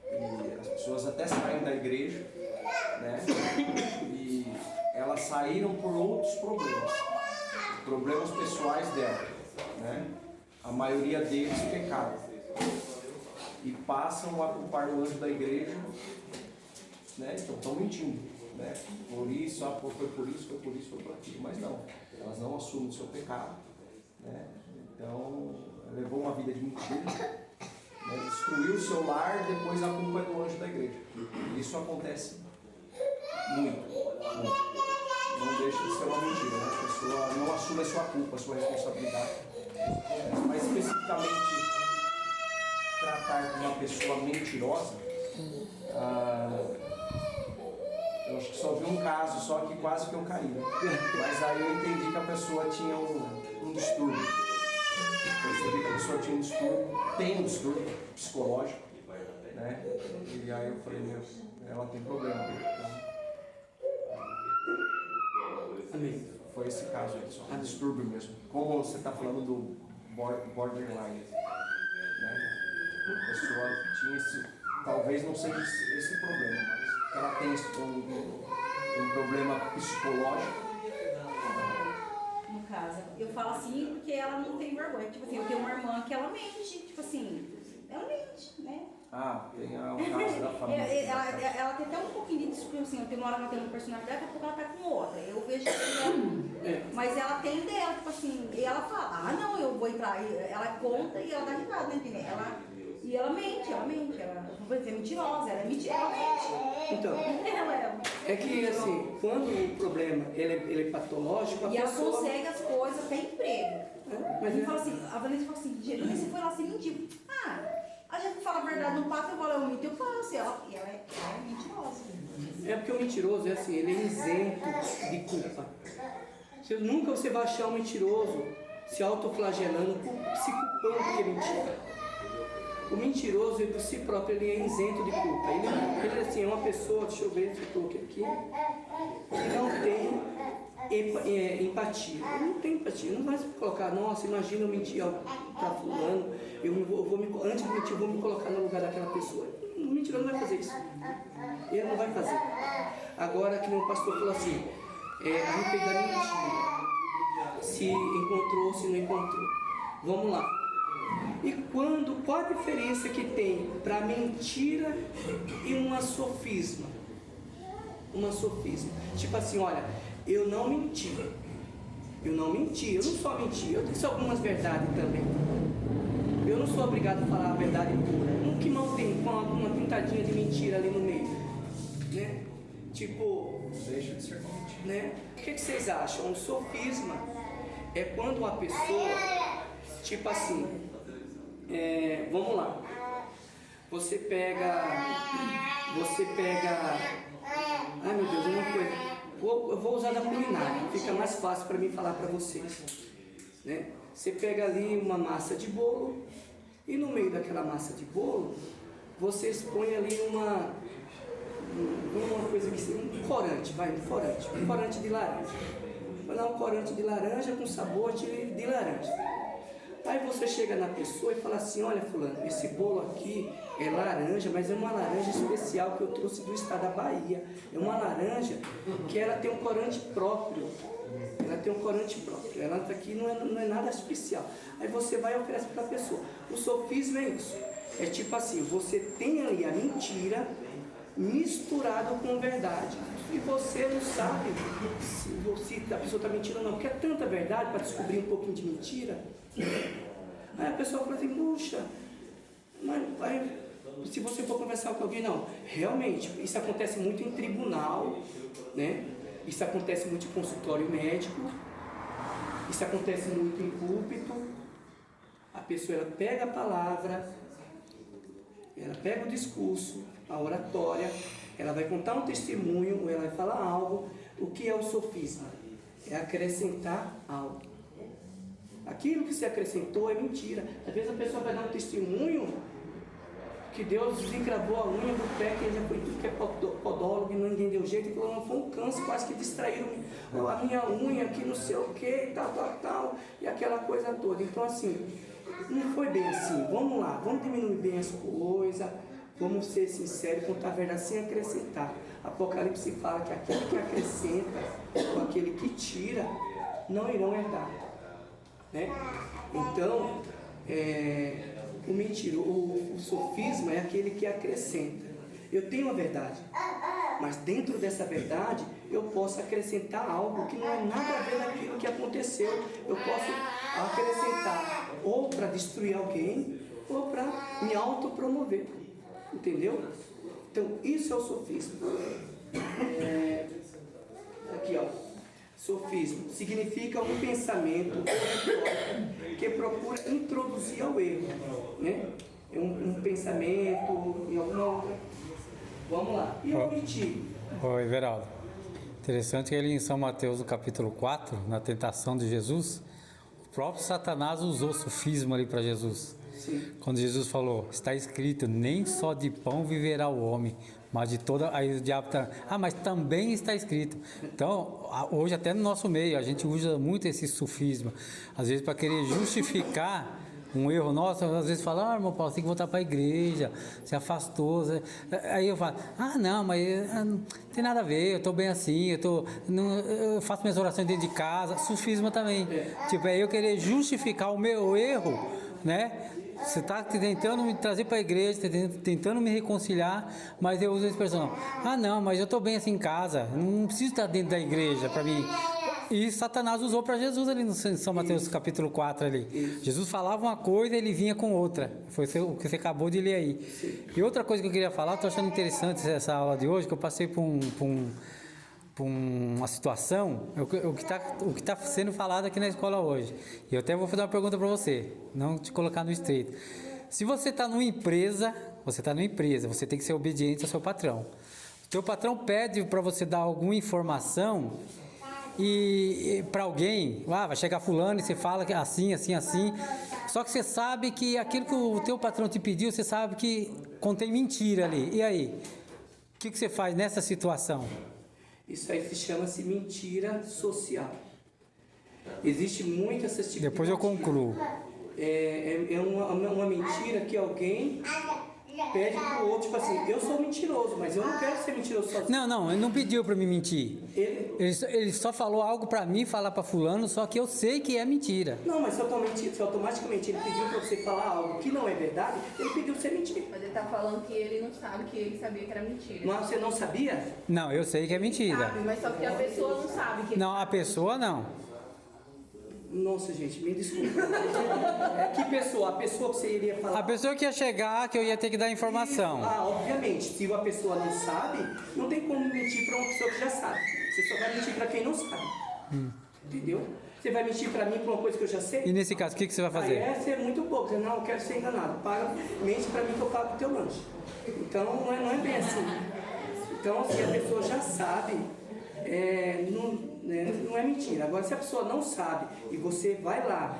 S3: e as pessoas até saem da igreja, né? E elas saíram por outros problemas pessoais dela, né? A maioria deles pecado, e passam a culpar o anjo da igreja, né? Então estão mentindo, né? Por isso, foi por isso, foi por aquilo, mas não, elas não assumem o seu pecado, né? Então levou uma vida de mentira, né? Destruiu o seu lar, depois a culpa é do anjo da igreja. Isso acontece muito. Não deixa de ser uma mentira, né? A pessoa não assume a sua culpa, a sua responsabilidade. Mas especificamente tratar de uma pessoa mentirosa, eu acho que só vi um caso, só que quase que eu caí, né? Mas aí eu entendi que a pessoa tinha um distúrbio. Eu percebi que a pessoa tinha um distúrbio, tem um distúrbio psicológico, né? E aí eu falei, meu, ela tem problema.
S1: Amém.
S3: Foi esse caso aí, só um distúrbio mesmo. Como você está falando do borderline, né? A pessoa tinha esse, talvez não seja esse problema, mas ela tem um problema psicológico.
S4: No caso, eu falo assim porque ela não tem vergonha. Tipo assim, eu tenho uma irmã que ela mente, tipo assim, ela mente, né?
S3: Ah, tem o caso da família.
S4: ela tem até um pouquinho de discurso, assim, tem uma hora que ela tem uma personalidade, daqui a pouco ela tá com outra. Eu vejo que ela, mas ela tem dela, tipo assim, e ela fala, não, eu vou entrar, ela conta e ela dá risada, né, entendeu? E ela mente, ela não vai dizer mentirosa, ela é mentirosa.
S1: Então, é que assim, quando o problema ele é patológico, a
S4: e ela
S1: pessoa...
S4: consegue as coisas, tem emprego.
S1: Mas
S4: Fala assim, a Vanessa fala assim, você foi lá, você mentiu. A gente fala a verdade, não passa, eu falo, eu minto, eu passo. E ela é mentirosa.
S1: É porque o mentiroso é assim, ele é isento de culpa. Nunca você vai achar um mentiroso se autoflagelando, se culpando porque mentiu. O mentiroso, ele por si próprio, ele é isento de culpa. Ele assim, é uma pessoa, deixa eu ver se eu coloquei aqui, que não tem empatia. Ele não tem empatia. Não vai se colocar, nossa, imagina eu mentir para fulano, antes de mentir, eu vou me colocar no lugar daquela pessoa. O mentiroso não vai fazer isso. Ele não vai fazer. Agora, que o pastor falou assim, a respeito da mentira, se encontrou ou se não encontrou. Vamos lá. E qual a diferença que tem para mentira e uma sofisma? Uma sofisma. Tipo assim, olha, eu não menti, eu não só menti, eu disse algumas verdades também. Eu não sou obrigado a falar a verdade pura. Um que não tem com uma pintadinha de mentira ali no meio, né? Tipo,
S3: Deixa de ser mentira.
S1: né? O que vocês acham? Um sofisma é quando uma pessoa, tipo assim, vamos lá, você pega, ai meu Deus, uma coisa, eu vou usar da culinária, fica mais fácil para mim falar para vocês, né? Você pega ali uma massa de bolo e no meio daquela massa de bolo você expõe ali uma coisa que um corante de laranja. Vai dar um corante de laranja com sabor de laranja. Aí você chega na pessoa e fala assim, olha fulano, esse bolo aqui é laranja, mas é uma laranja especial que eu trouxe do estado da Bahia. É uma laranja que ela tem um corante próprio. Ela tá aqui, não é nada especial. Aí você vai e oferece para a pessoa. O sofisma é isso. É tipo assim, você tem ali a mentira misturado com verdade. E você não sabe se a pessoa está mentindo ou não, porque é tanta verdade para descobrir um pouquinho de mentira. Aí a pessoa fala assim, puxa, mas se você for conversar com alguém, não, realmente, isso acontece muito em tribunal, né? Isso acontece muito em consultório médico, isso acontece muito em púlpito. A pessoa ela pega a palavra, ela pega o discurso, a oratória, ela vai contar um testemunho, ou ela vai falar algo. O que é o sofisma? É acrescentar algo. Aquilo que se acrescentou é mentira. Às vezes a pessoa vai dar um testemunho que Deus desencravou a unha do pé, que ele já foi tudo que é podólogo e ninguém deu jeito, e falou, não, foi um câncer, quase que distraiu a minha unha, que não sei o que, tal, e aquela coisa toda. Então assim, não foi bem assim. Vamos lá, vamos diminuir bem as coisas, vamos ser sinceros, contar a verdade sem acrescentar. Apocalipse fala que aquele que acrescenta ou aquele que tira não irão herdar, né? Então, o mentiroso, o sofisma é aquele que acrescenta. Eu tenho a verdade, mas dentro dessa verdade eu posso acrescentar algo que não é nada a ver naquilo que aconteceu. Eu posso acrescentar ou para destruir alguém ou para me autopromover, entendeu? Então isso é o sofisma. Aqui ó, sofismo significa um pensamento que procura introduzir ao erro, né? É um pensamento em alguma outra. Vamos lá. E omitir?
S2: Oi, Everaldo. Interessante que ele em São Mateus, no capítulo 4, na tentação de Jesus, o próprio Satanás usou sofisma ali para Jesus.
S1: Sim.
S2: Quando Jesus falou, está escrito, nem só de pão viverá o homem, mas de toda... Aí o diabo está... mas também está escrito. Então, hoje até no nosso meio, a gente usa muito esse sofisma. Às vezes para querer justificar um erro nosso, às vezes fala, irmão Paulo, você tem que voltar para a igreja, se afastou. Aí eu falo, não, mas não tem nada a ver, eu estou bem assim, eu faço minhas orações dentro de casa. Sofisma também. Tipo, é eu querer justificar o meu erro, né? Você está tentando me trazer para a igreja, tentando me reconciliar, mas eu uso a expressão, não, mas eu estou bem assim em casa, não preciso estar dentro da igreja para mim. E Satanás usou para Jesus ali no São Mateus capítulo 4 ali. Isso. Jesus falava uma coisa, ele vinha com outra. Foi o que você acabou de ler aí. Sim. E outra coisa que eu queria falar, estou achando interessante essa aula de hoje, que eu passei por uma situação, o que está sendo falado aqui na escola hoje. E eu até vou fazer uma pergunta para você, não te colocar no estreito. Se você está numa empresa, você tem que ser obediente ao seu patrão. O teu patrão pede para você dar alguma informação e para alguém, vai chegar fulano e você fala que é assim, só que você sabe que aquilo que o teu patrão te pediu, você sabe que contém mentira ali. E aí? O que você faz nessa situação?
S1: Isso aí se chama-se mentira social. Existe muito essa tipo
S2: Depois
S1: de
S2: eu concluo.
S1: É uma mentira que alguém pede pro outro, tipo assim, eu sou mentiroso, mas eu não quero ser mentiroso sozinho.
S2: Não, ele não pediu para me mentir. Ele só falou algo para mim, falar para fulano, só que eu sei que é mentira.
S1: Não, mas se automaticamente ele pediu para você falar algo que não é verdade, ele pediu pra você mentir.
S5: Mas ele tá falando que ele não sabe, que ele sabia que era mentira.
S1: Mas você não sabia?
S2: Não, eu sei que é mentira.
S5: Sabe, mas só que a pessoa não sabe que...
S2: Não, a pessoa não.
S1: Nossa, gente, me desculpa. Que pessoa? A pessoa que você iria falar?
S2: A pessoa que ia chegar, que eu ia ter que dar informação.
S1: Obviamente, se a pessoa não sabe, não tem como mentir para uma pessoa que já sabe. Você só vai mentir para quem não sabe. Entendeu? Você vai mentir para mim por uma coisa que eu já sei?
S2: E nesse caso, o que você vai fazer?
S1: Aí é ser muito bobo. Você não, eu quero ser enganado. Mente para mim que eu pago o teu lanche. Então, não é bem assim. Então, se a pessoa já sabe, não é mentira. Agora, se a pessoa não sabe e você vai lá,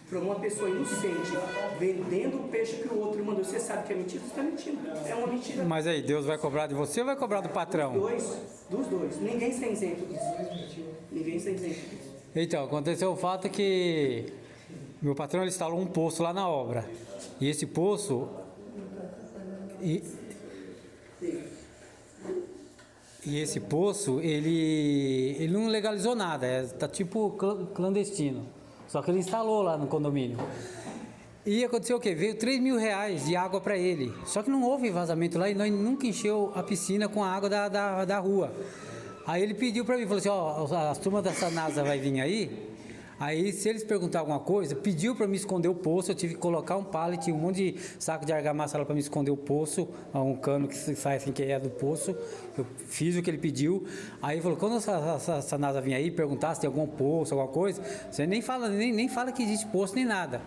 S1: para uma pessoa inocente vendendo o peixe que o outro mandou, você sabe que é mentira, você está mentindo. É uma mentira.
S2: Mas aí, Deus vai cobrar de você ou vai cobrar do patrão?
S1: Dos dois. Ninguém está isento disso. Ninguém está isento disso.
S2: Então, aconteceu o fato que meu patrão ele instalou um poço lá na obra. E esse poço... E esse poço, ele não legalizou nada, tá tipo clandestino. Só que ele instalou lá no condomínio. E aconteceu o quê? Veio R$3.000 de água para ele. Só que não houve vazamento lá e nós nunca encheu a piscina com a água da rua. Aí ele pediu para mim, falou assim, ó, as turmas da Sanasa vai vir aí se eles perguntar alguma coisa, pediu para me esconder o poço, eu tive que colocar um pallet, um monte de saco de argamassa lá para me esconder o poço, um cano que sai assim que é do poço, eu fiz o que ele pediu, aí ele falou, quando a Sanasa vir aí perguntar se tem algum poço, alguma coisa, você nem fala que existe poço nem nada.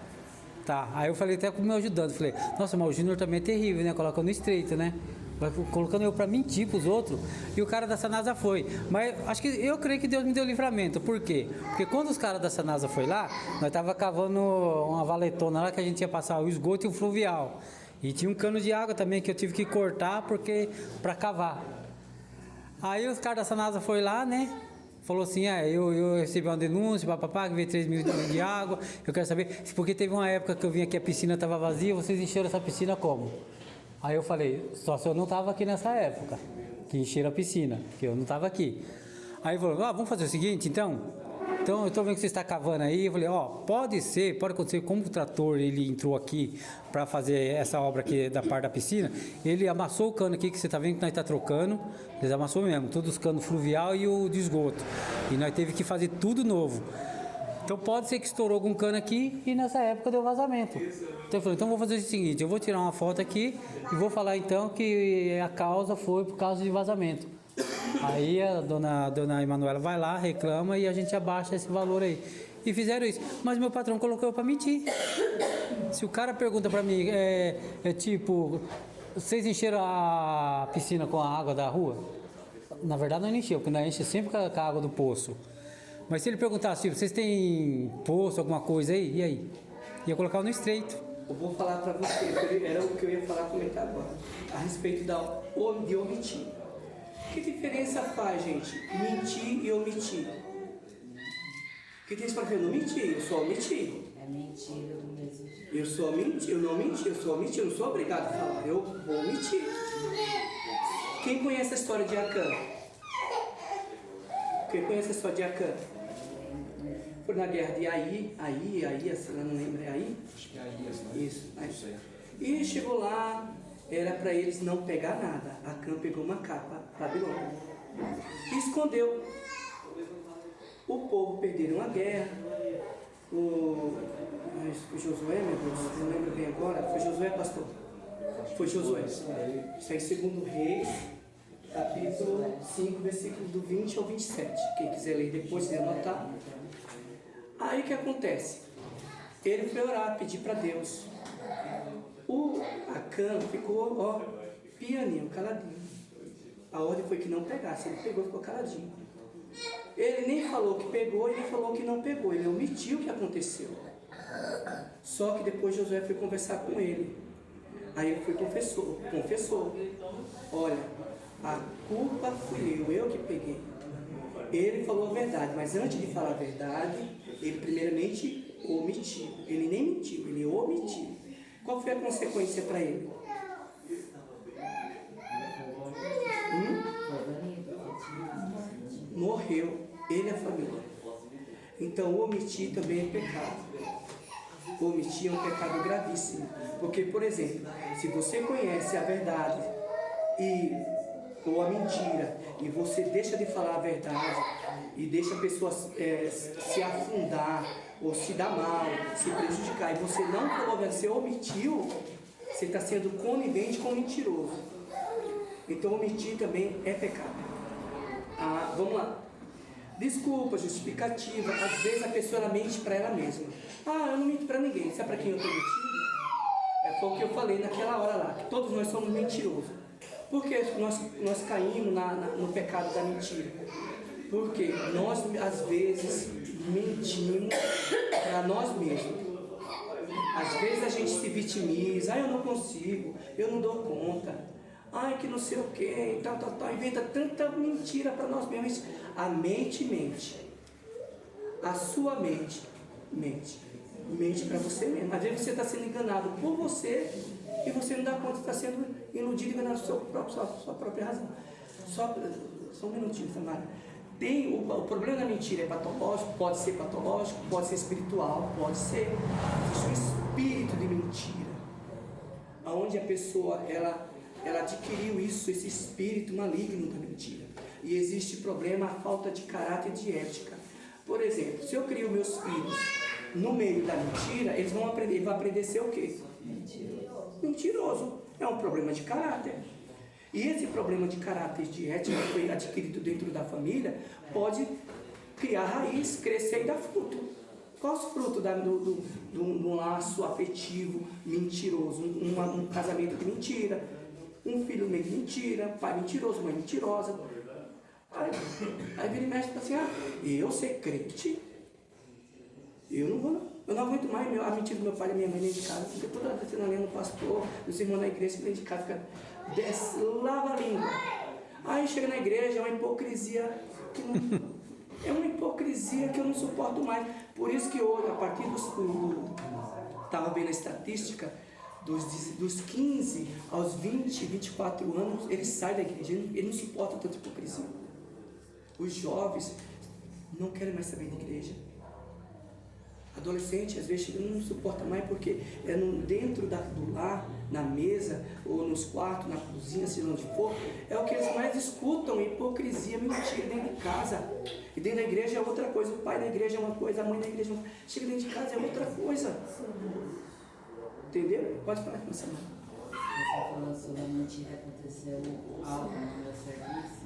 S2: Tá, aí eu falei até com o meu ajudante, falei, nossa, mas o Júnior também é terrível, né, coloca no estreito, né? Vai colocando eu para mentir para os outros, e o cara da Sanasa foi. Mas eu creio que Deus me deu livramento. Por quê? Porque quando os caras da Sanasa foi lá, nós tava cavando uma valetona lá que a gente ia passar o esgoto e o fluvial. E tinha um cano de água também que eu tive que cortar para cavar. Aí os caras da Sanasa foi lá, né? Falou assim, eu recebi uma denúncia, papapá, que veio 3.000 de água, eu quero saber, porque teve uma época que eu vim aqui, a piscina estava vazia, vocês encheram essa piscina como? Aí eu falei, só se eu não estava aqui nessa época, que encheram a piscina, que eu não estava aqui. Aí ele falou, vamos fazer o seguinte, então eu estou vendo que você está cavando aí. Eu falei, pode acontecer, como o trator ele entrou aqui para fazer essa obra aqui da parte da piscina, ele amassou o cano aqui que você está vendo que nós está trocando, eles amassou mesmo, todos os canos fluvial e o de esgoto. E nós teve que fazer tudo novo. Então pode ser que estourou algum cano aqui e nessa época deu vazamento. Então eu falei, então vou fazer o seguinte, eu vou tirar uma foto aqui e vou falar então que a causa foi por causa de vazamento. Aí a dona Emanuela vai lá, reclama e a gente abaixa esse valor aí. E fizeram isso. Mas meu patrão colocou eu para mentir. Se o cara pergunta para mim, tipo, vocês encheram a piscina com a água da rua? Na verdade não encheu, porque nós enche sempre com a água do poço. Mas se ele perguntasse, tipo, vocês têm poço, alguma coisa aí? E aí? Ia colocar no estreito.
S1: Eu vou falar para você, era o que eu ia falar comentar agora, a respeito de omitir. Que diferença faz, gente? Mentir e omitir. Que tem para eu não mentir, eu só omiti.
S6: É mentira do mesmo jeito.
S1: Eu não menti, eu só omiti, eu não sou obrigado a falar, eu vou omitir. Quem conhece a história de Acã? Quem conhece a história de Acã? Foi na guerra de Aí, assim, eu não lembro, é Aí?
S3: Acho que é aí, né?
S1: Isso, aí.
S3: Não sei.
S1: E chegou lá, era para eles não pegar nada. Acã pegou uma capa, Babilônia, e escondeu. O povo perderam a guerra. O Josué, meu Deus, não lembro bem agora. Foi Josué, pastor? Foi Josué. Isso aí, 2 Reis, capítulo 5, versículo do 20 ao 27. Quem quiser ler depois, se anotar. Aí o que acontece? Ele foi orar, pedir para Deus. O Acã ficou, pianinho, caladinho. A ordem foi que não pegasse, ele pegou e ficou caladinho. Ele nem falou que pegou, ele falou que não pegou, ele omitiu o que aconteceu. Só que depois Josué foi conversar com ele. Aí ele foi confessou. Olha, a culpa fui eu que peguei. Ele falou a verdade, mas antes de falar a verdade, ele primeiramente omitiu. Ele nem mentiu, ele omitiu. Qual foi a consequência para ele? Morreu, ele e a família. Então omitir também é pecado. Omitir é um pecado gravíssimo. Porque, por exemplo, se você conhece a verdade ou a mentira, e você deixa de falar a verdade, e deixa a pessoa se afundar, ou se dar mal, se prejudicar, e você não prolonga, você omitiu, você está sendo conivente com o mentiroso. Então omitir também é pecado. Vamos lá. Desculpa, justificativa. Às vezes a pessoa mente para ela mesma. Eu não minto para ninguém. Sabe para quem eu estou mentindo? Foi o que eu falei naquela hora lá, que todos nós somos mentirosos. Por que nós caímos no pecado da mentira? Porque nós, às vezes, mentimos para nós mesmos. Às vezes a gente se vitimiza, eu não consigo, eu não dou conta, que não sei o que, tal, inventa tanta mentira para nós mesmos. A mente mente, a sua mente mente para você mesmo. Às vezes você está sendo enganado por você e você não dá conta, está sendo iludido e enganado por sua própria razão. Só um minutinho, Samara. O problema da mentira é patológico, pode ser patológico, pode ser espiritual, pode ser. Existe um espírito de mentira, onde a pessoa ela adquiriu esse espírito maligno da mentira. E existe problema, a falta de caráter e de ética. Por exemplo, se eu crio meus filhos no meio da mentira, eles vão aprender a ser o quê? Mentiroso. É um problema de caráter. E esse problema de caráter de ética que foi adquirido dentro da família pode criar raiz, crescer e dar fruto. Qual os frutos de um laço afetivo mentiroso? Um casamento de mentira, um filho meio de mentira, pai mentiroso, mãe mentirosa. Aí vira e mexe e fala assim, eu ser crente, eu não aguento mais a mentira do meu pai e da minha mãe dentro de casa, porque toda vez que eu lembro do pastor, dos irmãos da igreja, dentro de casa fica lava a língua. Aí chega na igreja, é uma hipocrisia que eu não suporto mais. Por isso que hoje, a partir estava vendo a estatística, dos 15 aos 20, 24 anos, ele sai da igreja, ele não suporta tanta hipocrisia. Os jovens não querem mais saber de igreja. Adolescente, às vezes, não suporta mais porque dentro do lar, na mesa, ou nos quartos, na cozinha, seja onde for, é o que eles mais escutam, hipocrisia, mentira dentro de casa. E dentro da igreja é outra coisa, o pai da igreja é uma coisa, a mãe da igreja é uma coisa, chega dentro de casa é outra coisa. Entendeu? Pode falar com você.
S6: Você falou sobre a mentira, aconteceu algo no meu serviço.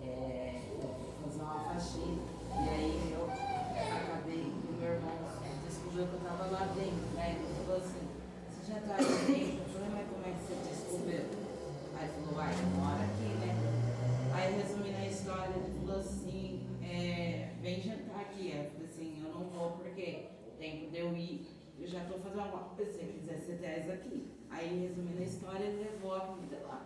S6: Eu fui fazer uma faxina e aí eu acabei, o meu irmão descobriu que eu estava lá dentro, né? Ele falou assim, você já está aí dentro? Eu falei, mas como é que você descobriu? Aí ele falou, vai, mora aqui, né? Aí resumindo a história, ele falou assim, vem jantar aqui. Eu falei assim, eu não vou porque tempo de eu ir, eu já estou fazendo alguma coisa, se quiser você traz aqui. Aí resumindo a história, ele levou a comida lá.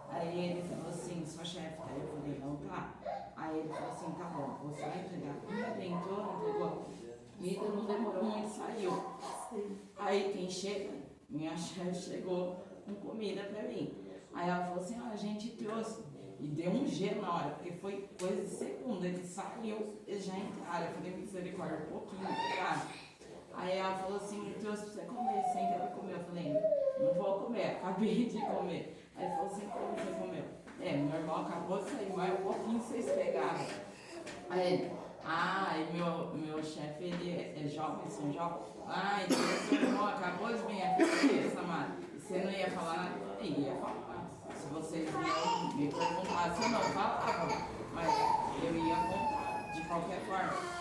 S6: Aí ele falou assim, sua chefe, aí eu falei, não tá. Aí ele falou assim, tá bom, você vai entregar a comida, entrou, entregou a comida, não demorou muito, saiu. Aí quem chega, minha chefe chegou com comida pra mim. Aí ela falou assim, a gente trouxe. E deu um gelo na hora, porque foi coisa de segundo, ele saiu, eles já entraram. Eu falei, misericórdia, um pouquinho, cara. Aí ela falou assim, trouxe pra você comer, senta pra comer. Eu falei, não vou comer, acabei de comer. Aí ele falou assim, como você comeu? Meu irmão acabou de sair, mas um pouquinho vocês pegaram. Aí ele, e meu chefe, ele é jovem, são jovens. Então seu irmão acabou de vir aqui, Samara. E você não ia falar nada? Eu ia falar. Se vocês iam me perguntar, se eu não falava, mas eu ia contar, de qualquer forma.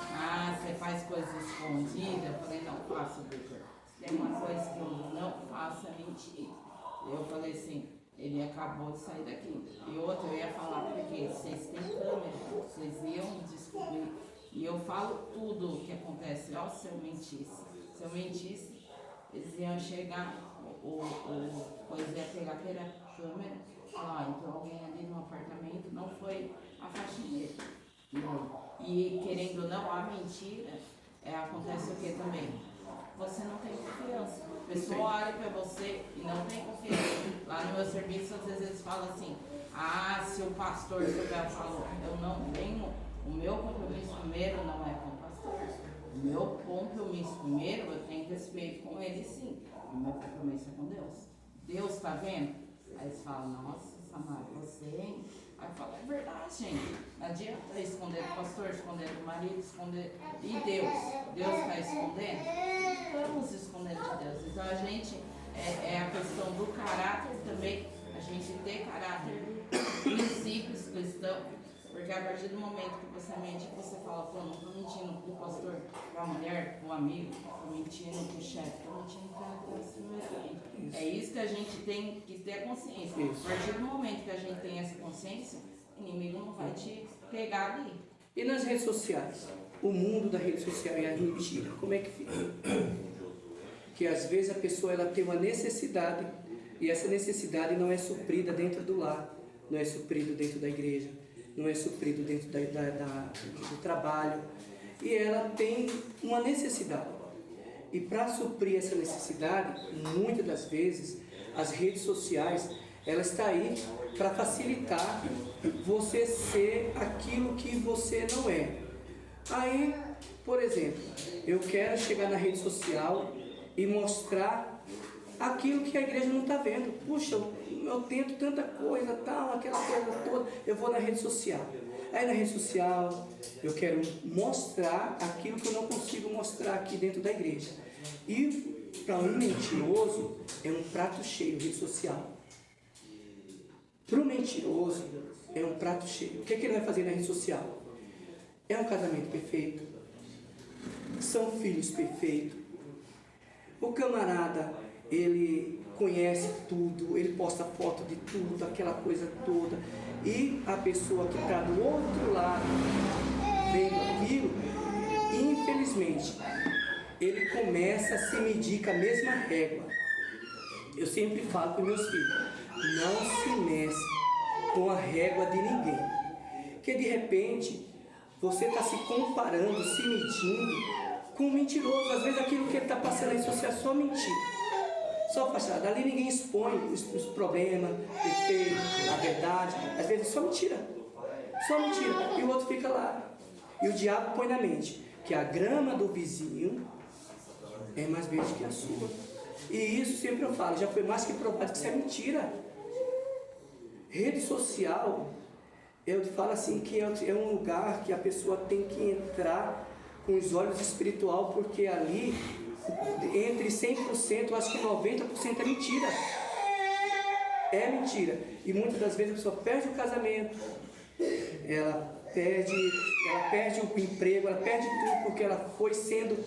S6: Você faz coisas escondidas? Eu falei, não faço, Victor. Se tem uma coisa que eu não faço, é mentira. Eu falei assim, ele acabou de sair daqui. E outra, eu ia falar, porque vocês têm câmera, vocês iam descobrir. E eu falo tudo o que acontece. Ó, se eu mentisse, eles iam chegar, pois ia pegar aquela câmera, falar, entrou alguém ali no apartamento, não foi a faxineira. E querendo ou não, a mentira, acontece o que também? Você não tem confiança. A pessoa olha para você e não tem confiança. Lá no meu serviço, às vezes eles falam assim, se o pastor souber, falou, eu não tenho, o meu compromisso primeiro não é com o pastor. O meu compromisso primeiro, eu tenho respeito com ele sim. O meu compromisso é com Deus. Deus está vendo? Aí eles falam, nossa, Samara, você, hein? Aí eu falo, é verdade, gente. Não adianta esconder do pastor, esconder do marido, esconder. E Deus? Deus está escondendo? Vamos esconder de Deus. Então a gente, é a questão do caráter também, a gente ter caráter, princípios cristãos. Porque a partir do momento que você mente, você fala, pô, não estou mentindo para o pastor, para a mulher, para o amigo, estou mentindo para o chefe, estou mentindo para Deus primeiramente. É isso que a gente tem que ter consciência. A partir do momento que a gente tem essa consciência, o inimigo não vai te pegar ali.
S1: E nas redes sociais? O mundo da rede social e a mentira, como é que fica? que às vezes a pessoa ela tem uma necessidade e essa necessidade não é suprida dentro do lar, não é suprido dentro da igreja, não é suprido dentro do trabalho, e ela tem uma necessidade. E para suprir essa necessidade, muitas das vezes, as redes sociais, ela está aí para facilitar você ser aquilo que você não é. Aí, por exemplo, eu quero chegar na rede social e mostrar aquilo que a igreja não está vendo. Puxa, eu tento tanta coisa, tal, aquela coisa toda, eu vou na rede social. Aí na rede social eu quero mostrar aquilo que eu não consigo mostrar aqui dentro da igreja. E para um mentiroso é um prato cheio, rede social. Para o mentiroso é um prato cheio. O que ele vai fazer na rede social? É um casamento perfeito? São filhos perfeitos? O camarada, ele conhece tudo, ele posta foto de tudo, aquela coisa toda, e a pessoa que está do outro lado vendo aquilo, infelizmente, ele começa a se medir com a mesma régua. Eu sempre falo para meus filhos, não se meça com a régua de ninguém, porque de repente você está se comparando, se medindo com um mentiroso. Às vezes aquilo que ele está passando aí é só mentira. Só fachada. Ali ninguém expõe os problemas, defeitos, a verdade. Às vezes é só mentira. Só mentira. E o outro fica lá. E o diabo põe na mente que a grama do vizinho é mais verde que a sua. E isso sempre eu falo, já foi mais que provado que isso é mentira. Rede social, eu falo assim que é um lugar que a pessoa tem que entrar com os olhos espirituais, porque ali entre 100%, eu acho que 90% é mentira. É mentira. E muitas das vezes a pessoa perde o casamento, ela perde o emprego, ela perde tudo porque ela foi sendo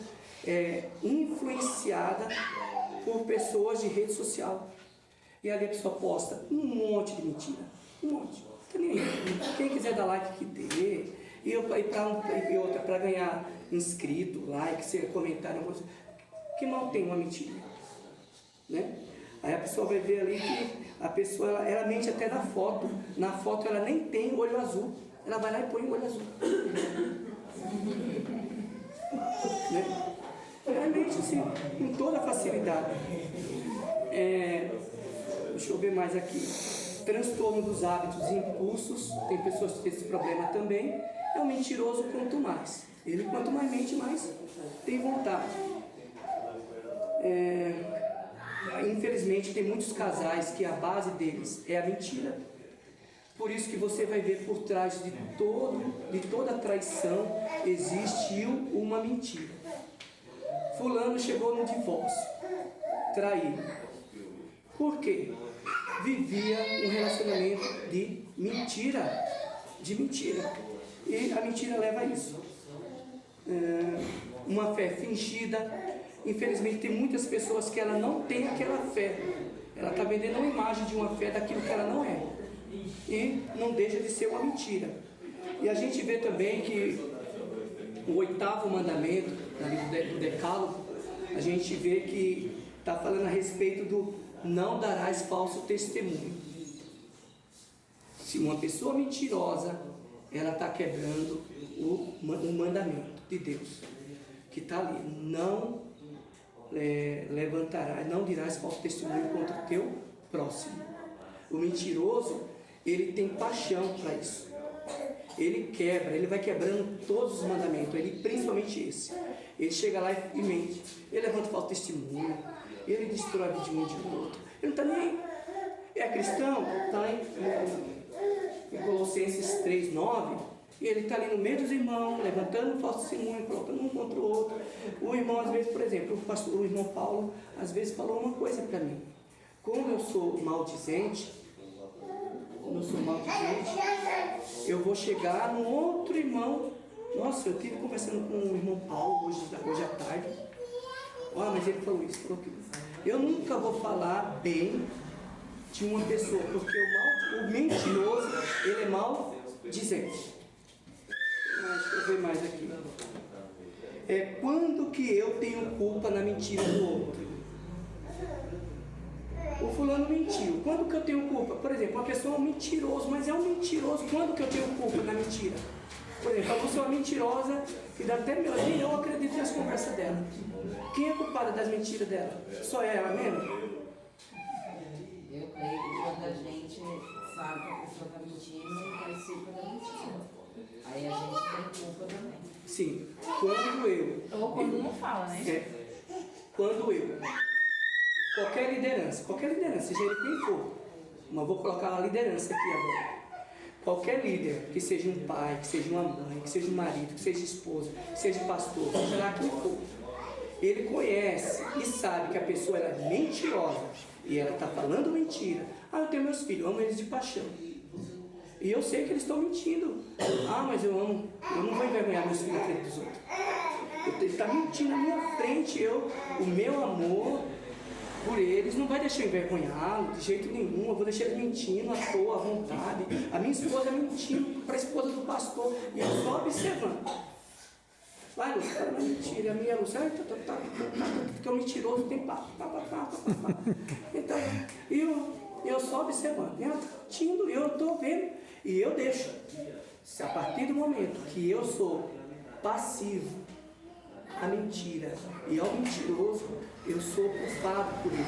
S1: influenciada por pessoas de rede social. E ali a pessoa posta um monte de mentira. Um monte. Tá nem aí. Quem quiser dar like que dê. E outra, para ganhar inscrito, like, comentário, que não tem uma mentira, né? Aí a pessoa vai ver ali que a pessoa ela mente até na foto. Na foto ela nem tem olho azul, ela vai lá e põe o olho azul. Né? Ela mente assim, com toda facilidade. Deixa eu ver mais aqui. Transtorno dos hábitos e impulsos. Tem pessoas que têm esse problema também. É um mentiroso quanto mais. Ele quanto mais mente, mais tem vontade. Infelizmente tem muitos casais que a base deles é a mentira. Por isso que você vai ver por trás de toda traição existiu uma mentira. Fulano chegou no divórcio, traído. Por quê? Vivia um relacionamento de mentira. E a mentira leva a isso. Uma fé fingida. Infelizmente tem muitas pessoas que ela não tem aquela fé. Ela está vendendo uma imagem de uma fé daquilo que ela não é. E não deixa de ser uma mentira. E a gente vê também que o 8º mandamento do Decálogo, a gente vê que está falando a respeito do não darás falso testemunho. Se uma pessoa mentirosa, ela está quebrando o mandamento de Deus, que está ali, não levantarás, não dirás falso testemunho contra o teu próximo. O mentiroso, ele tem paixão para isso. Ele quebra, ele vai quebrando todos os mandamentos, ele, principalmente esse. Ele chega lá e mente, ele levanta falso testemunho, ele destrói a vida de um e de outro. Ele não está nem aí. É cristão? Está em Colossenses 3:9, e ele está ali no meio dos irmãos, levantando falso testemunho, colocando um contra o outro. O irmão, às vezes, por exemplo, o irmão Paulo, às vezes falou uma coisa para mim. Quando eu sou maldizente, eu vou chegar no outro irmão. Nossa, eu estive conversando com o irmão Paulo hoje à tarde. Mas ele falou isso, falou aquilo. Eu nunca vou falar bem de uma pessoa, porque o mentiroso, ele é maldizente. Deixa eu ver mais aqui. Quando que eu tenho culpa na mentira do outro? O fulano mentiu. Quando que eu tenho culpa? Por exemplo, uma pessoa é um mentiroso, mas é um mentiroso. Quando que eu tenho culpa na mentira? Por exemplo, a pessoa é uma mentirosa, que dá até medo, nem eu acredito nas conversas dela. Quem é culpada das mentiras dela? Só ela mesmo?
S6: Eu creio que quando a gente sabe que a pessoa está mentindo e participa da mentira. Aí a gente tem culpa também.
S1: Sim. Quando eu...
S5: Ou quando não fala, né?
S1: Quando eu... Qualquer liderança, seja ele quem for, mas vou colocar a liderança aqui agora. Qualquer líder, que seja um pai, que seja uma mãe, que seja um marido, que seja esposa, que seja pastor, seja lá quem for, ele conhece e sabe que a pessoa ela é mentirosa e ela está falando mentira. Ah, eu tenho meus filhos, eu amo eles de paixão. E eu sei que eles estão mentindo. Ah, mas eu amo, eu não vou envergonhar meus filhos na frente dos outros. Ele está mentindo na minha frente, o meu amor por eles não vai deixar eu envergonhá-lo de jeito nenhum. Eu vou deixar eles mentindo à toa, à vontade. A minha esposa mentindo para a esposa do pastor e eu só observando. Vai, Lúcia, fala uma mentira. A minha Lúcia, porque o mentiroso tem pá. Então, eu só observando. Ela está mentindo, eu estou vendo e eu deixo. Se a partir do momento que eu sou passivo a mentira e ao mentiroso, eu sou culpado por ele.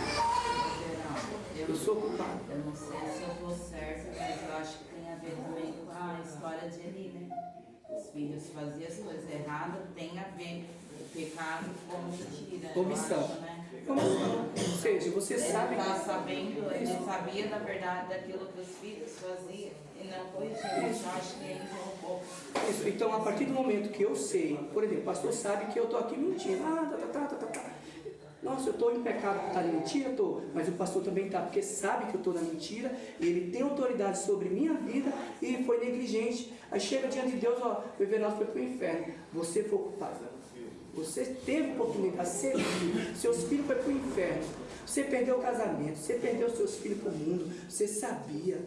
S1: Eu sou culpado.
S6: Eu não sei se eu estou certa, mas eu acho que tem a ver também com a história de Eli, né? Os filhos faziam as coisas erradas, tem a ver o pecado com mentira.
S1: Omissão.
S6: Acho, né?
S1: Omissão. Ou seja, você sabe
S6: Ele
S1: que...
S6: está sabendo, ele sabia da verdade daquilo que os filhos faziam e não corrigiu. Eu acho que ele foi um pouco.
S1: Isso. Então, a partir do momento que eu sei, por exemplo, o pastor sabe que eu estou aqui mentindo. Nossa, eu estou em pecado por estar em mentira? Estou. Mas o pastor também está, porque sabe que eu estou na mentira, ele tem autoridade sobre minha vida e foi negligente. Aí chega diante de Deus, ó, o Everaldo foi para o inferno. Você foi culpado. Você teve oportunidade, você viu, seus filhos foram para o inferno. Você perdeu o casamento, você perdeu seus filhos para o mundo, você sabia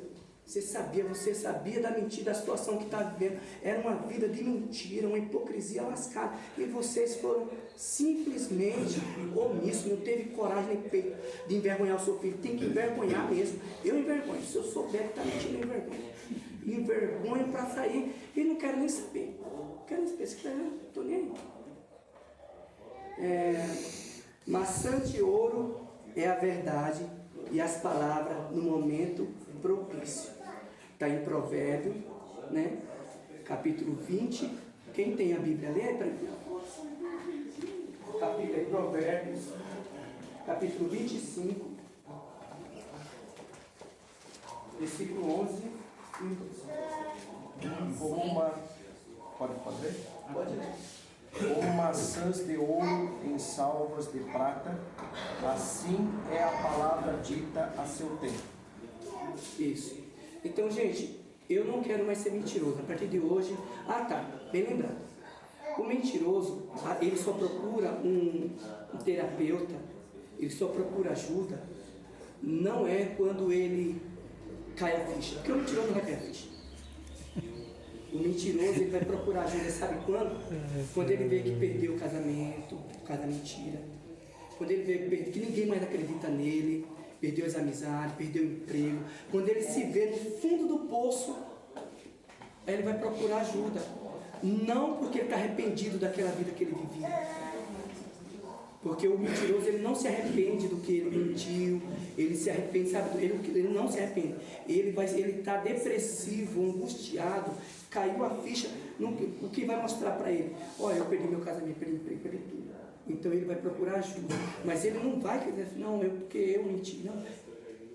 S1: da mentira, da situação que está vivendo. Era uma vida de mentira, uma hipocrisia lascada. E vocês foram simplesmente omissos, não teve coragem nem peito de envergonhar o seu filho. Tem que envergonhar mesmo. Eu envergonho. Se eu souber que está mentindo, eu envergonho. Envergonho para sair e não quero nem saber. Não quero nem saber. Se quiser, não estou nem aí. Maçã de ouro é a verdade e as palavras no momento propício. Está em Provérbio, né? Capítulo 20. Quem tem a Bíblia, lê para mim. Capítulo de Provérbios, capítulo 25, versículo 11 e 12.
S3: Pode ler?
S1: Pode ler.
S3: Como maçãs de ouro em salvas de prata, assim é a palavra dita a seu tempo.
S1: Isso. Então, gente, eu não quero mais ser mentiroso. A partir de hoje... Ah, tá. Bem lembrado. O mentiroso, ele só procura um terapeuta, ele só procura ajuda, não é quando ele cai a ficha. Porque o mentiroso não vai cair a ficha. O mentiroso, ele vai procurar ajuda, sabe quando? Quando ele vê que perdeu o casamento, por causa da mentira. Quando ele vê que ninguém mais acredita nele, perdeu as amizades, perdeu o emprego. Quando ele se vê no fundo do poço, aí ele vai procurar ajuda. Não porque ele está arrependido daquela vida que ele vivia. Porque o mentiroso, ele não se arrepende do que ele mentiu, ele se arrepende, sabe? Ele não se arrepende. Ele está depressivo, angustiado, caiu a ficha. O que vai mostrar para ele? Olha, eu perdi meu casamento, perdi emprego, perdi tudo. Então ele vai procurar ajuda. Mas ele não vai dizer, não, porque eu menti. Não.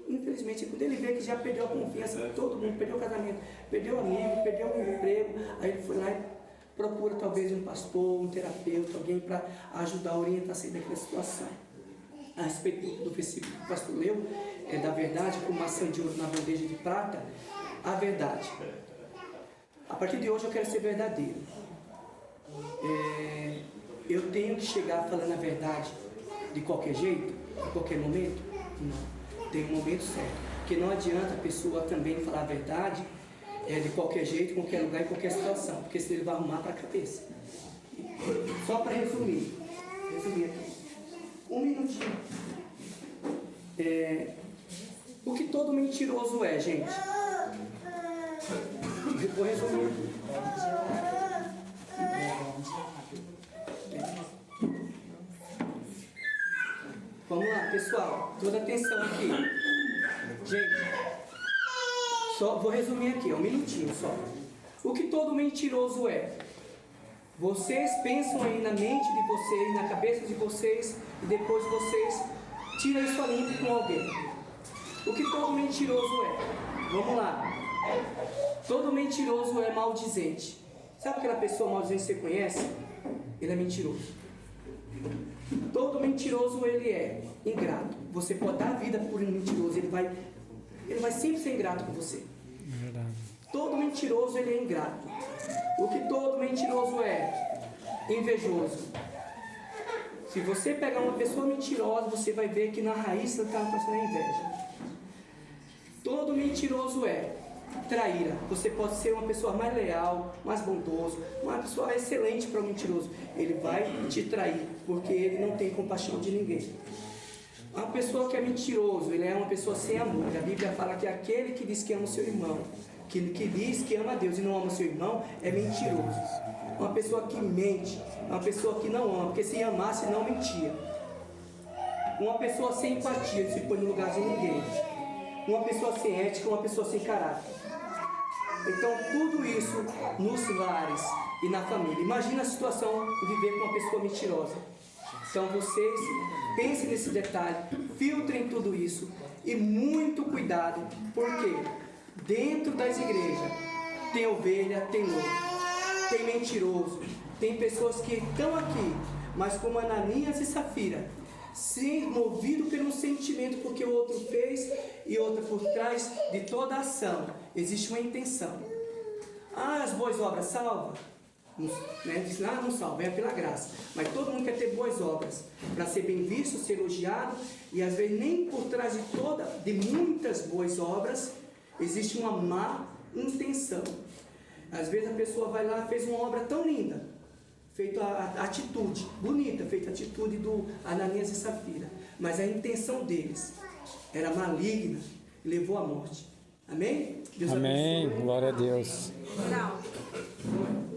S1: Infelizmente, quando ele vê que já perdeu a confiança, todo mundo perdeu o casamento, perdeu o amigo, perdeu o emprego, aí ele foi lá e procura talvez um pastor, um terapeuta, alguém para ajudar a orientar a sair daquela situação. A respeito do versículo que o pastor leu, é da verdade, com maçã de ouro na bandeja de prata, a verdade. A partir de hoje eu quero ser verdadeiro. Eu tenho que chegar falando a verdade de qualquer jeito, de qualquer momento? Não. Tem um momento certo. Porque não adianta a pessoa também falar a verdade de qualquer jeito, em qualquer lugar, em qualquer situação. Porque senão ele vai arrumar para a cabeça. Só para resumir aqui. Um minutinho. O que todo mentiroso é, gente? Vou resumir. Vamos lá, pessoal, toda atenção aqui. Gente, só vou resumir aqui, um minutinho só. O que todo mentiroso é? Vocês pensam aí na mente de vocês, na cabeça de vocês, e depois vocês tiram isso a limpo com alguém. O que todo mentiroso é? Vamos lá. Todo mentiroso é maldizente. Sabe aquela pessoa maldizente que você conhece? Ele é mentiroso. Todo mentiroso ele é ingrato. Você pode dar a vida por um mentiroso, ele vai sempre ser ingrato com você.
S2: Verdade.
S1: Todo mentiroso ele é ingrato. O que todo mentiroso é? Invejoso. Se você pegar uma pessoa mentirosa, você vai ver que na raiz ela está passando a inveja. Todo mentiroso é traíra. Você pode ser uma pessoa mais leal, mais bondoso, uma pessoa excelente para o mentiroso. Ele vai te trair, porque ele não tem compaixão de ninguém. Uma pessoa que é mentiroso, ele é uma pessoa sem amor. A Bíblia fala que aquele que diz que ama o seu irmão, que diz que ama a Deus e não ama o seu irmão, é mentiroso. Uma pessoa que mente, uma pessoa que não ama, porque se amasse não mentia. Uma pessoa sem empatia, se põe no lugar de ninguém. Uma pessoa sem ética, uma pessoa sem caráter. Então tudo isso nos lares e na família. Imagina a situação de viver com uma pessoa mentirosa. Então vocês pensem nesse detalhe, filtrem tudo isso e muito cuidado, porque dentro das igrejas tem ovelha, tem lobo, tem mentiroso, tem pessoas que estão aqui, mas como Ananias e Safira, ser movido pelo sentimento porque o outro fez e outra por trás de toda a ação existe uma intenção. As boas obras salvam? Diz, não salva, é pela graça. Mas todo mundo quer ter boas obras para ser bem visto, ser elogiado, e às vezes nem por trás de muitas boas obras existe uma má intenção. Às vezes a pessoa vai lá, fez uma obra tão linda, feita a atitude bonita, feita a atitude do Ananias e Safira, mas a intenção deles era maligna e levou à morte. Amém? Deus
S2: Amém.
S1: abençoe.
S2: Glória a Deus.
S4: Não.